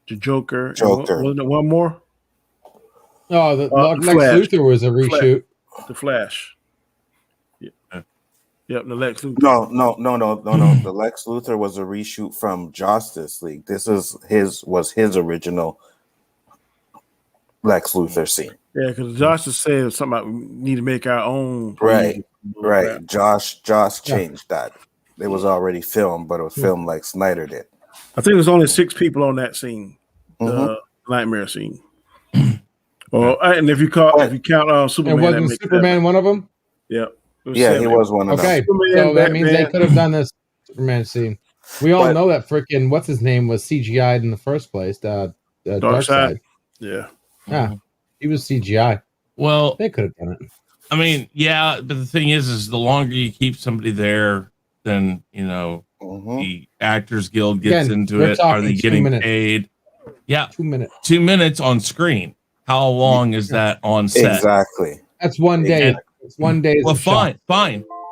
the Joker. and wasn't there one more? Oh, the Lex Flash. Luthor was a reshoot. The Flash. Yep, the Lex Luthor. No. The Lex Luthor was a reshoot from Justice League. This was his original Lex Luthor scene. Yeah, because Josh just said something about we need to make our own. Right. Josh changed that. It was already filmed, but it was filmed like Snyder did. I think there's only 6 people on that scene, the nightmare scene. And if you count Superman, And wasn't Superman one of them? Yeah. Yeah, he was one of them. Okay, so that means they could have done this Superman scene. We all know that freaking what's his name was CGI'd in the first place. Darkseid. Yeah. Yeah, he was CGI. Well, they could have done it. I mean, yeah, but the thing is the longer you keep somebody there, then the Actors Guild gets into it. Are they getting paid? Yeah, 2 minutes. 2 minutes on screen. How long is that on set? Exactly. That's 1 day. It's 1 day. Well, fine.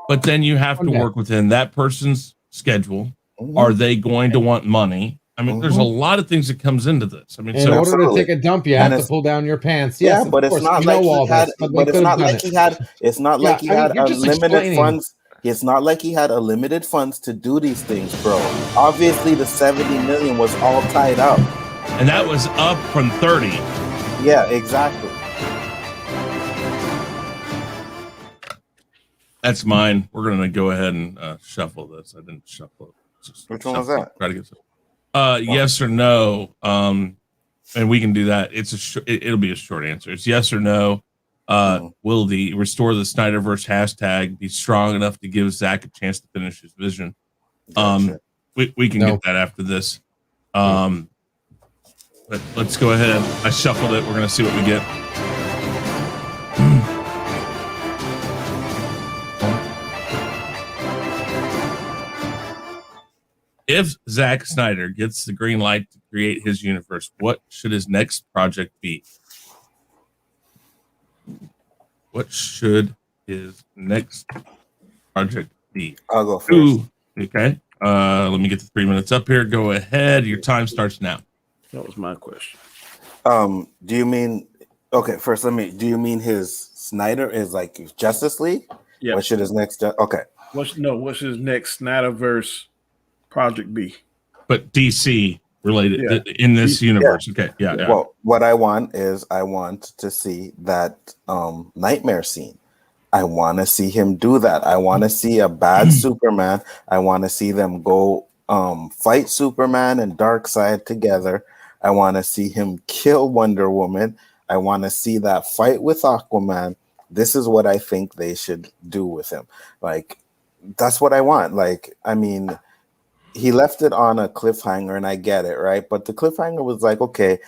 But then you have to work within that person's schedule. Are they going to want money? I mean, there's a lot of things that comes into this. I mean, in order to take a dump, you have to pull down your pants. Yes, but it's not like he had. But it's not like he had. It's not like he had unlimited funds. It's not like he had unlimited funds to do these things, bro. Obviously, the 70 million was all tied up, and that was up from 30. Yeah, exactly. That's mine. We're gonna go ahead and shuffle this. I didn't shuffle it. Which one was that? Try to get yes or no. And we can do that. It'll be a short answer. It's yes or no. Will the restore the Snyderverse hashtag be strong enough to give Zach a chance to finish his vision? We can get that after this. But let's go ahead. I shuffled it. We're gonna see what we get. If Zack Snyder gets the green light to create his universe, what should his next project be? What should his next project be? I'll go first. Okay. Let me get the 3 minutes up here. Go ahead. Your time starts now. That was my question. Do you mean first do you mean his Snyder is like Justice League? Yeah. What should his next What's his next Snyderverse project be? But DC related in this universe. Okay. Yeah. Well, what I want is to see that nightmare scene. I want to see him do that. I want to see a bad Superman. I want to see them go fight Superman and Darkseid together. I want to see him kill Wonder Woman. I want to see that fight with Aquaman. This is what I think they should do with him. Like, that's what I want. Like, I mean, he left it on a cliffhanger, and I get it, right? But the cliffhanger was like, okay,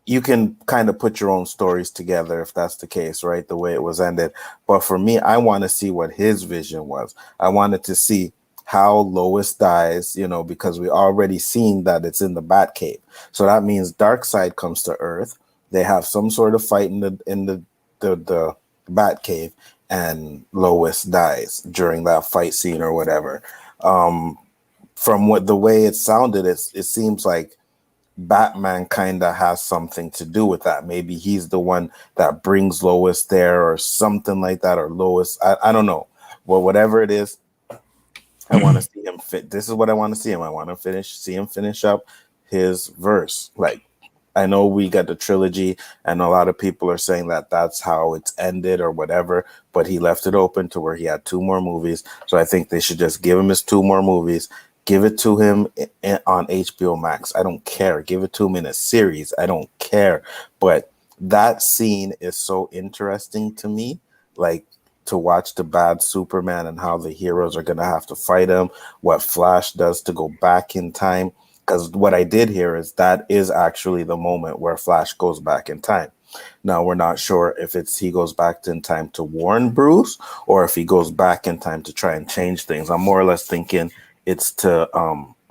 you can kind of put your own stories together if that's the case, right? The way it was ended. But for me, I want to see what his vision was. I wanted to see how Lois dies, you know, because we already seen that it's in the Batcave. So that means Darkseid comes to Earth. They have some sort of fight in the Batcave, and Lois dies during that fight scene or whatever. From what the way it sounded, it seems like Batman kind of has something to do with that. Maybe he's the one that brings Lois there or something like that, or Lois. I don't know. Well, whatever it is, I want to see him fit. This is what I want to see him. I want to see him finish up his verse. Like, I know we got the trilogy, and a lot of people are saying that that's how it's ended or whatever, but he left it open to where he had 2 more movies. So I think they should just give him his 2 more movies. Give it to him on HBO Max. I don't care. Give it to him in a series. I don't care. But that scene is so interesting to me. Like, to watch the bad Superman and how the heroes are going to have to fight him, what Flash does to go back in time. Because what I did here is that is actually the moment where Flash goes back in time. Now, we're not sure if he goes back in time to warn Bruce or if he goes back in time to try and change things. I'm more or less thinking it's to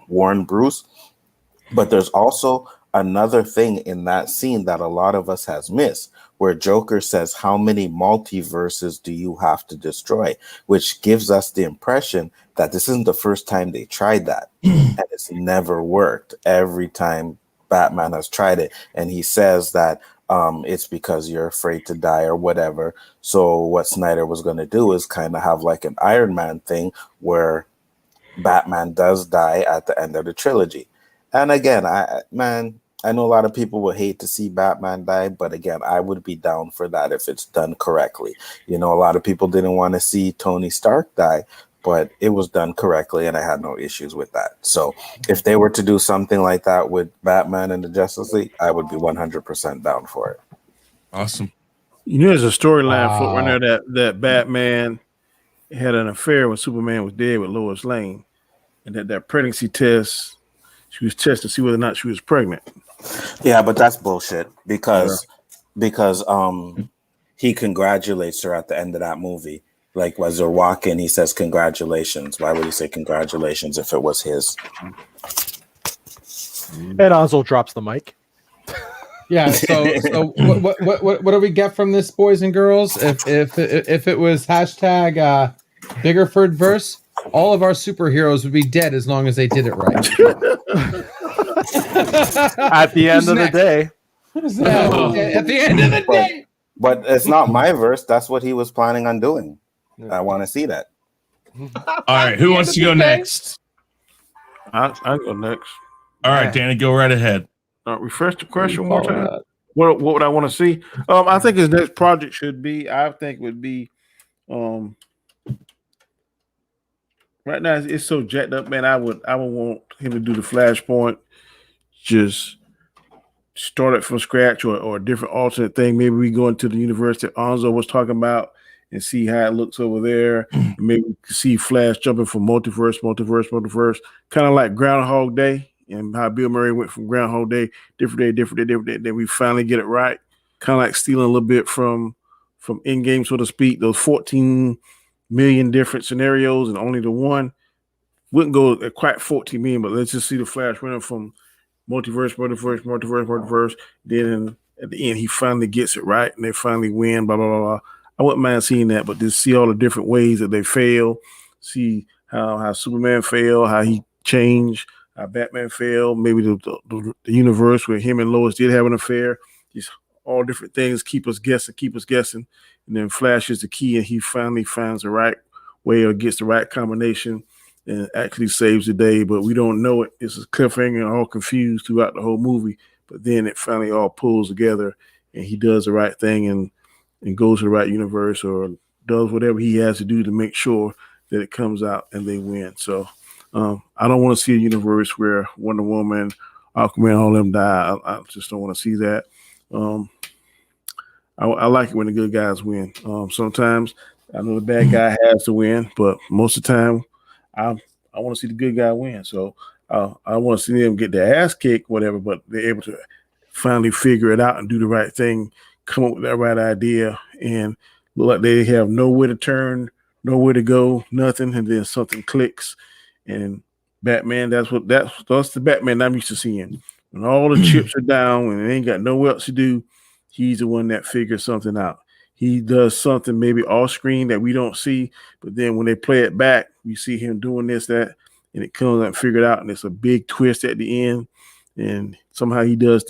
warn Bruce. But there's also another thing in that scene that a lot of us has missed, where Joker says, how many multiverses do you have to destroy? Which gives us the impression that this isn't the first time they tried that. And it's never worked every time Batman has tried it. And he says that it's because you're afraid to die or whatever. So what Snyder was going to do is kind of have like an Iron Man thing where Batman does die at the end of the trilogy. And again, I know a lot of people will hate to see Batman die, but again, I would be down for that if it's done correctly. You know, a lot of people didn't want to see Tony Stark die, but it was done correctly, and I had no issues with that. So if they were to do something like that with Batman and the Justice League, I would be 100% down for it. Awesome. You know, there's a storyline float right there that Batman had an affair when Superman was dead with Lois Lane, and that pregnancy test, she was tested to see whether or not she was pregnant. Yeah, but that's bullshit because he congratulates her at the end of that movie. Like, as they're walking, he says congratulations. Why would he say congratulations if it was his? And Nzo drops the mic. Yeah. So what do we get from this, boys and girls? If it was hashtag Biggaford verse, all of our superheroes would be dead as long as they did it right. At the end of the day. At the end of the day. But it's not my verse. That's what he was planning on doing. I want to see that. All right, who wants to go next? I go next. All right, Danny, go right ahead. Refresh the question one more time. What would I want to see? I think his next project should be. I think would be. Right now it's so jacked up, man. I would want him to do the Flashpoint, just start it from scratch or a different alternate thing. Maybe we go into the universe that Nzo was talking about and see how it looks over there. Maybe we can see Flash jumping from multiverse, kind of like Groundhog Day and how Bill Murray went from Groundhog Day, different day. Then we finally get it right. Kind of like stealing a little bit from Endgame, so to speak. Those 14 million different scenarios and only the one wouldn't go at quite 14 million, but let's just see the Flash running from multiverse. Then at the end, he finally gets it right and they finally win, blah, blah, blah, blah. I wouldn't mind seeing that, but just see all the different ways that they fail, see how Superman failed, how he changed, how Batman failed, maybe the universe where him and Lois did have an affair, just all different things keep us guessing. And then Flash is the key, and he finally finds the right way or gets the right combination and actually saves the day. But we don't know it. It's a cliffhanger and all confused throughout the whole movie. But then it finally all pulls together, and he does the right thing and goes to the right universe or does whatever he has to do to make sure that it comes out and they win. So I don't want to see a universe where Wonder Woman, Aquaman, all of them die. I just don't want to see that. I like it when the good guys win. Sometimes I know the bad guy has to win, but most of the time I want to see the good guy win. So I want to see them get their ass kicked, whatever, but they're able to finally figure it out and do the right thing, come up with that right idea, and look like they have nowhere to turn, nowhere to go, nothing, and then something clicks, And Batman, that's the Batman I'm used to seeing. When all the chips are down and they ain't got nowhere else to do, he's the one that figures something out. He does something maybe off screen that we don't see, but then when they play it back, we see him doing this, that, and it comes out figured out, and it's a big twist at the end. And somehow he does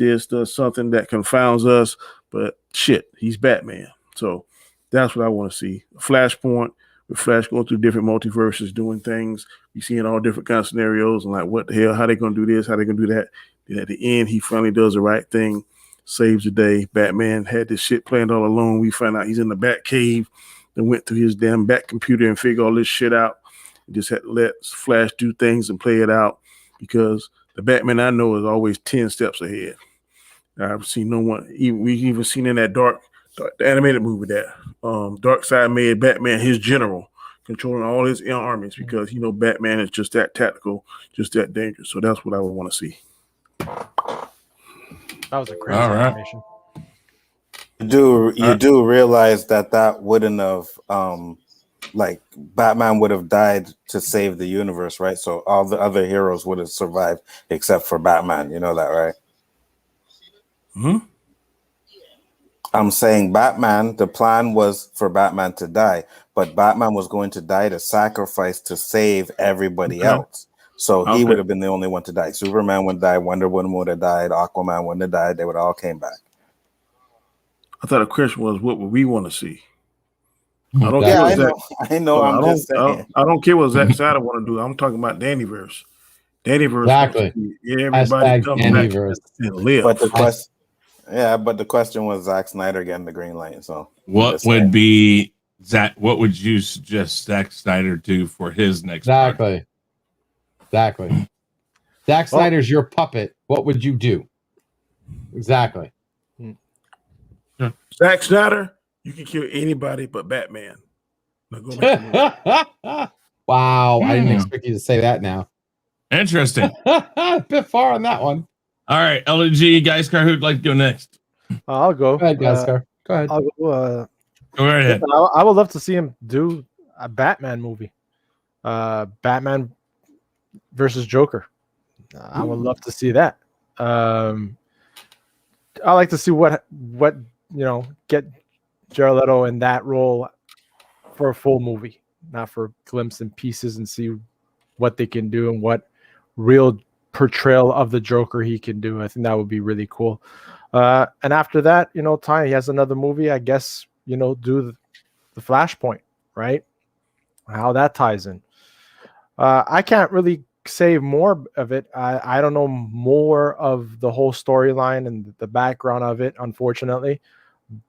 something that confounds us, but shit, he's Batman. So that's what I want to see. Flashpoint with Flash going through different multiverses, doing things. You see in all different kinds of scenarios, and like, what the hell? How they gonna do this? How they gonna do that? And at the end, he finally does the right thing, saves the day. Batman had this shit planned all along. We find out he's in the Bat cave and went through his damn Bat computer and figure all this shit out. He just had to let Flash do things and play it out, because the Batman I know is always 10 steps ahead. I've seen no one. We even seen in that the animated movie that Darkseid made Batman his general, controlling all his armies, because Batman is just that tactical, just that dangerous. So that's what I would want to see. That was a crazy animation. You do realize that wouldn't have like Batman would have died to save the universe, right? So all the other heroes would have survived except for Batman. You know that, right? I'm saying Batman, the plan was for Batman to die, but Batman was going to die to sacrifice to save everybody else. So he would have been the only one to die. Superman would die, Wonder Woman would have died, Aquaman wouldn't have died. They would all came back. I thought the question was, what would we want to see? I don't care. I know. I'm just saying. I don't care what Zack Snyder want to do. I'm talking about Dannyverse. Dannyverse. Exactly. Everybody comes back and live. But the question was Zack Snyder getting the green light. So what would be Zack? What would you suggest Zack Snyder do for his next? Exactly. Zack Snyder's your puppet. What would you do? Exactly. Zack Snyder, you can kill anybody but Batman. Wow, I didn't expect you to say that now. Interesting. A bit far on that one. All right, LG, Gaiskar, who'd like to go next? I'll go. Go ahead, Gaiskar. Go ahead. I'll go. Go right ahead. I would love to see him do a Batman movie. Batman versus Joker. I would love to see that. I like to see what get Jared Leto in that role for a full movie, not for glimpses and pieces, and see what they can do and what real portrayal of the Joker he can do. I think that would be really cool. And after that, Ty, he has another movie, I guess, do the Flashpoint, right? How that ties in. I can't really say more of it. I don't know more of the whole storyline and the background of it, unfortunately.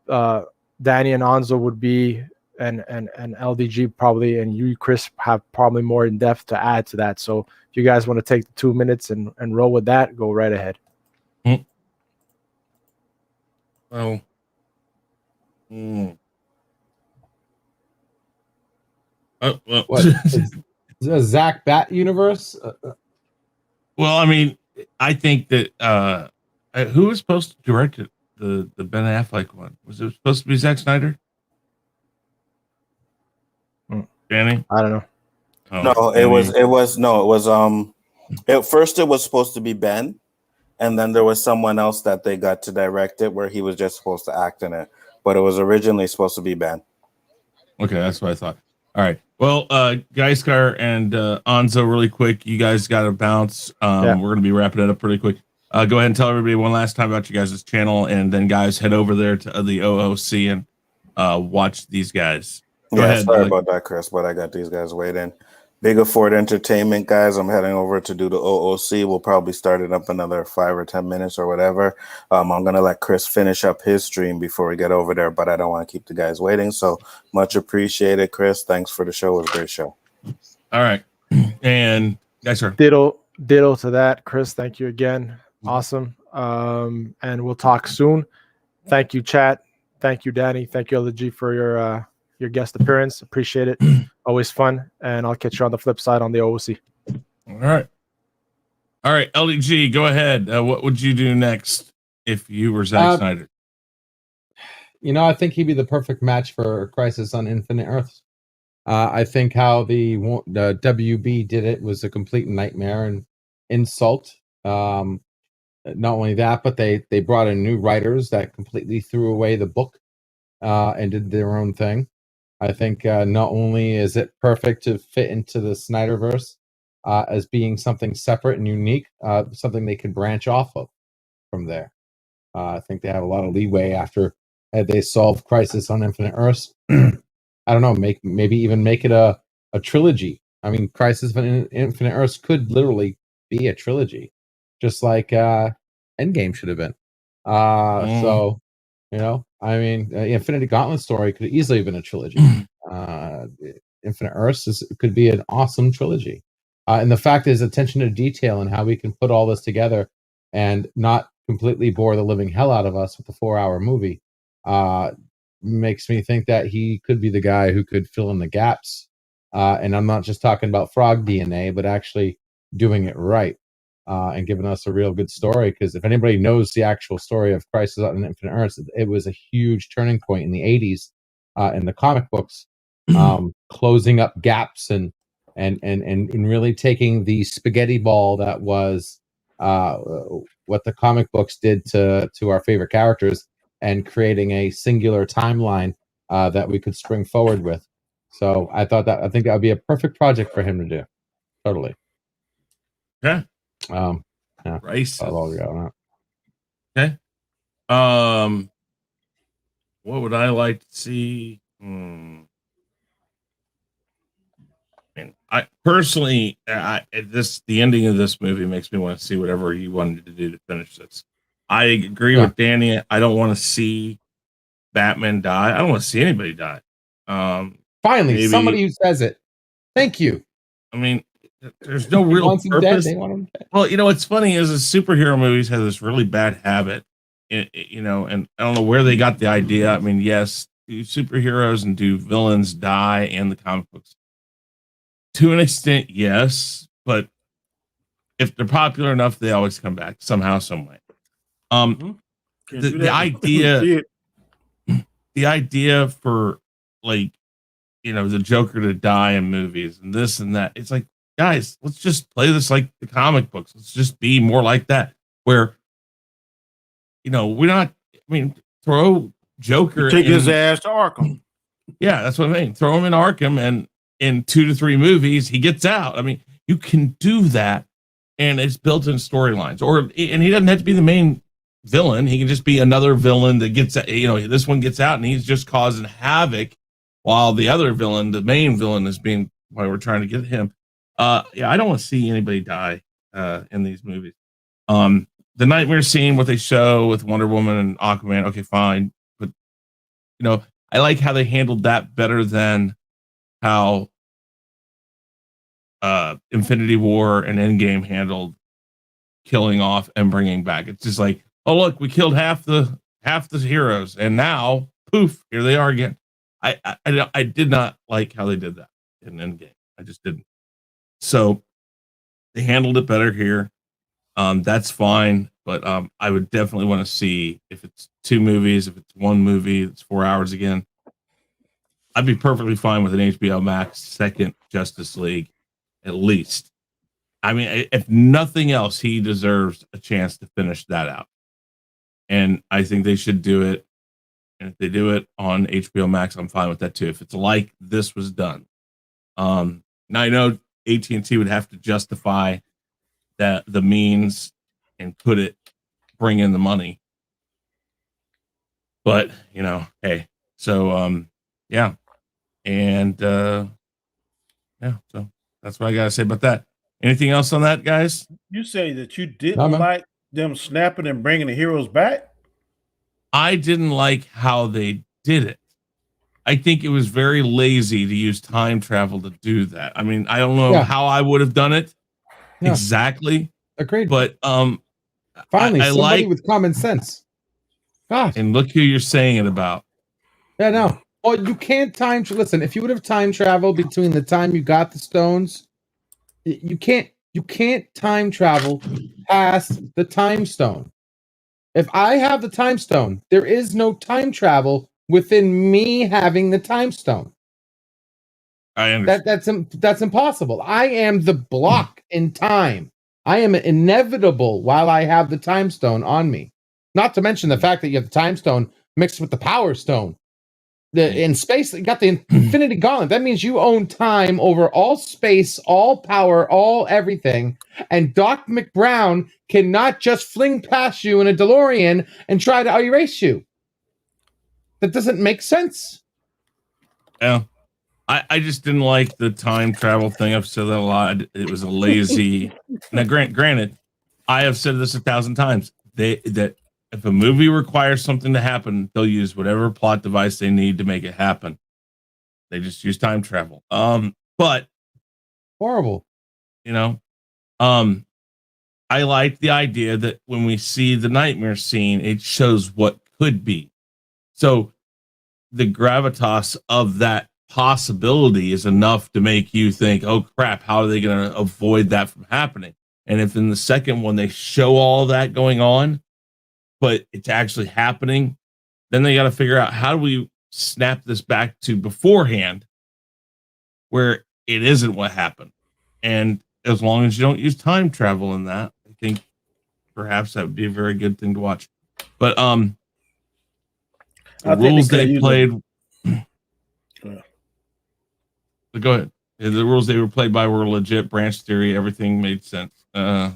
Danny and Nzo would be, and LDG probably, and you, Chris, have probably more in depth to add to that. So if you guys want to take the 2 minutes and roll with that, go right ahead. Well, What is a Zach Bat universe? Well, I mean, I think that who was supposed to direct it? The Ben Affleck one, was it supposed to be Zack Snyder? Danny, I don't know. No, it was at first it was supposed to be Ben, and then there was someone else that they got to direct it where he was just supposed to act in it, but it was originally supposed to be Ben. Okay, that's what I thought. All right. Well, Gaiskar and Nzo, really quick, you guys got to bounce. We're going to be wrapping it up pretty quick. Go ahead and tell everybody one last time about you guys' channel, and then guys head over there to the OOC and watch these guys. Go ahead. Sorry about that, Chris, but I got these guys waiting. Biggaford Entertainment, guys. I'm heading over to do the OOC. We'll probably start it up another 5 or 10 minutes or whatever. I'm going to let Chris finish up his stream before we get over there, but I don't want to keep the guys waiting. So much appreciated, Chris. Thanks for the show. It was a great show. All right. And guys, sir. Ditto to that, Chris. Thank you again. Awesome. And we'll talk soon. Thank you, chat. Thank you, Danny. Thank you, LG, for your guest appearance. Appreciate it. Always fun. And I'll catch you on the flip side on the OOC. All right. LG, go ahead. What would you do next if you were Zack Snyder? I think he'd be the perfect match for Crisis on Infinite Earths. I think how the WB did it was a complete nightmare and insult. Not only that, but they brought in new writers that completely threw away the book and did their own thing. I think not only is it perfect to fit into the Snyderverse as being something separate and unique, something they can branch off of from there. I think they have a lot of leeway after they solve Crisis on Infinite Earths. I don't know, maybe even make it a trilogy. I mean, Crisis on Infinite Earths could literally be a trilogy, just like Endgame should have been. So, you know, I mean, Infinity Gauntlet story could easily have been a trilogy. Infinite Earths could be an awesome trilogy. And the fact is, attention to detail and how we can put all this together and not completely bore the living hell out of us with a 4-hour movie makes me think that he could be the guy who could fill in the gaps. And I'm not just talking about frog DNA, but actually doing it right and giving us a real good story. Because if anybody knows the actual story of Crisis on Infinite Earths, it was a huge turning point in the 80s in the comic books, closing up gaps and really taking the spaghetti ball that was what the comic books did to our favorite characters and creating a singular timeline that we could spring forward with. So I think that would be a perfect project for him to do. Totally. Yeah. Yeah. Crisis. Okay. What would I like to see? I personally, the ending of this movie makes me want to see whatever he wanted to do to finish this. I agree with Danny. I don't want to see Batman die. I don't want to see anybody die. Finally, somebody who says it. Thank you. I mean, there's no real purpose. They want him dead. Well, you know what's funny is superhero movies have this really bad habit, you know, and I don't know where they got the idea. I mean, yes, do superheroes and do villains die in the comic books? To an extent, yes, but if they're popular enough, they always come back somehow, some way. The idea for, like, you know, the Joker to die in movies and this and that, it's like, guys, let's just play this like the comic books. Let's just be more like that, where, you know, we're not, I mean, throw Joker, take his ass to Arkham. Yeah, that's what I mean. Throw him in Arkham, and in 2 to 3 movies, he gets out. I mean, you can do that, and it's built in storylines. And he doesn't have to be the main villain. He can just be another villain that gets, you know, this one gets out, and he's just causing havoc, while the other villain, the main villain, is being, why we're trying to get him. Yeah, I don't want to see anybody die in these movies. The nightmare scene, what they show with Wonder Woman and Aquaman, okay, fine, but, you know, I like how they handled that better than how Infinity War and Endgame handled killing off and bringing back. It's just like, oh look, we killed half the heroes, and now poof, here they are again. I did not like how they did that in Endgame. I just didn't. So they handled it better here. That's fine, but I would definitely want to see, if it's 2 movies, if it's 1 movie, it's 4 hours again. I'd be perfectly fine with an HBO Max second Justice League, at least. I mean, if nothing else, he deserves a chance to finish that out. And I think they should do it. And if they do it on HBO Max, I'm fine with that too. If it's like this was done. Now I know AT&T would have to justify that the means and bring in the money. But, you know, hey, so yeah. And yeah, so that's what I gotta say about that. Anything else on that, guys? You say that you didn't like them snapping and bringing the heroes back? I didn't like how they did it. I think it was very lazy to use time travel to do that. I mean, I don't know how I would have done it exactly. Agreed. But finally, somebody with common sense. Gosh. And look who you're saying it about. Yeah, no. Oh, you can't listen, if you would have time traveled between the time you got the stones, you can't time travel past the time stone. If I have the time stone, there is no time travel within me having the time stone. I understand. That's impossible. I am the block in time. I am inevitable while I have the time stone on me. Not to mention the fact that you have the time stone mixed with the power stone. In space, you got the infinity gauntlet. That means you own time over all space, all power, all everything. And Doc McBrown cannot just fling past you in a DeLorean and try to erase you. That doesn't make sense. Yeah. I just didn't like the time travel thing. I've said that a lot. It was a lazy. Now, granted, I have said this 1,000 times. That if a movie requires something to happen, they'll use whatever plot device they need to make it happen. They just use time travel. But horrible. You know, I like the idea that when we see the nightmare scene, it shows what could be. So the gravitas of that possibility is enough to make you think, oh crap, how are they going to avoid that from happening? And if in the second one they show all that going on, but it's actually happening, then they got to figure out, how do we snap this back to beforehand where it isn't what happened? And as long as you don't use time travel in that, I think perhaps that would be a very good thing to watch. But the rules they played. Go ahead. The rules they were played by were legit. Branch theory, everything made sense. I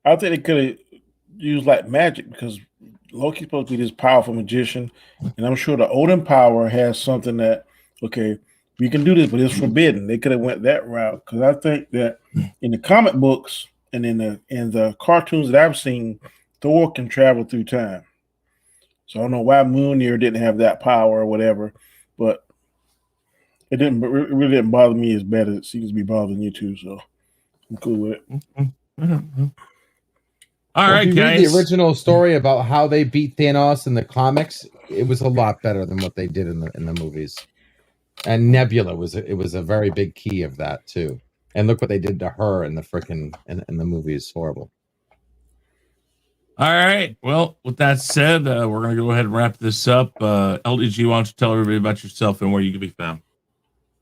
think they could have used like magic, because Loki's supposed to be this powerful magician, and I'm sure the Odin power has something that, okay, we can do this, but it's forbidden. They could have went that route, because I think that in the comic books and in the cartoons that I've seen, Thor can travel through time. So I don't know why Moonir didn't have that power or whatever, but it really didn't bother me as bad as it seems to be bothering you two. So I'm cool with it. All right, if you guys. read the original story about how they beat Thanos in the comics, it was a lot better than what they did in the movies. And Nebula was a very big key of that too. And look what they did to her in the frickin' in the movies. Horrible. All right. Well, with that said, we're going to go ahead and wrap this up. LDG, why don't you tell everybody about yourself and where you can be found?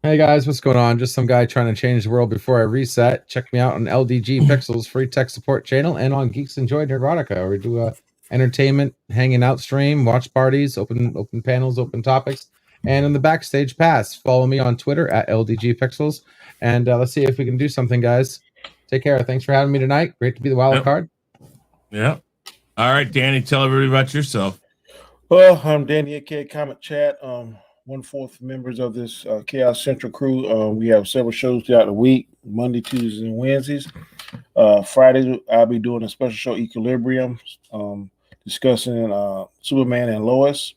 Hey guys, what's going on? Just some guy trying to change the world before I reset. Check me out on LDG Pixels free tech support channel and on Geeks Enjoy Neurotica, where we do entertainment, hanging out stream, watch parties, open panels, open topics, and in the backstage pass. Follow me on Twitter at LDG Pixels, and let's see if we can do something, guys. Take care. Thanks for having me tonight. Great to be the wild card. Yeah. All right, Danny, tell everybody about yourself. Well, I'm Danny, aka Comic Chat. 1/4 members of this Chaos Central crew. We have several shows throughout the week: Monday, Tuesdays, and Wednesdays. Fridays, I'll be doing a special show, Equilibrium, discussing Superman and Lois.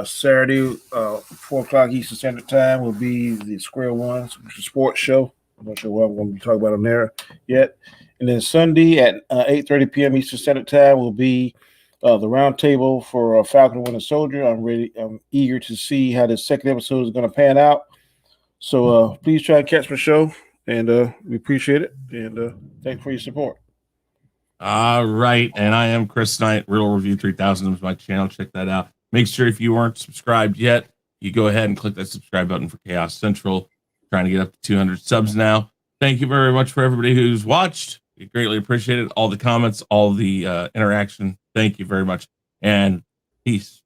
Saturday, 4 o'clock Eastern Standard Time, will be the Square One sports show. I'm not sure what I'm going to be talking about on there yet. And then Sunday at 8:30 p.m. Eastern Standard Time will be the round table for Falcon and Winter Soldier. I'm eager to see how the second episode is going to pan out. So please try to catch my show, and we appreciate it. And thanks for your support. All right. And I am Chris Knight. Real Review 3000 is my channel. Check that out. Make sure if you weren't subscribed yet, you go ahead and click that subscribe button for Chaos Central. Trying to get up to 200 subs now. Thank you very much for everybody who's watched. We greatly appreciate it. All the comments, all the interaction. Thank you very much. And peace.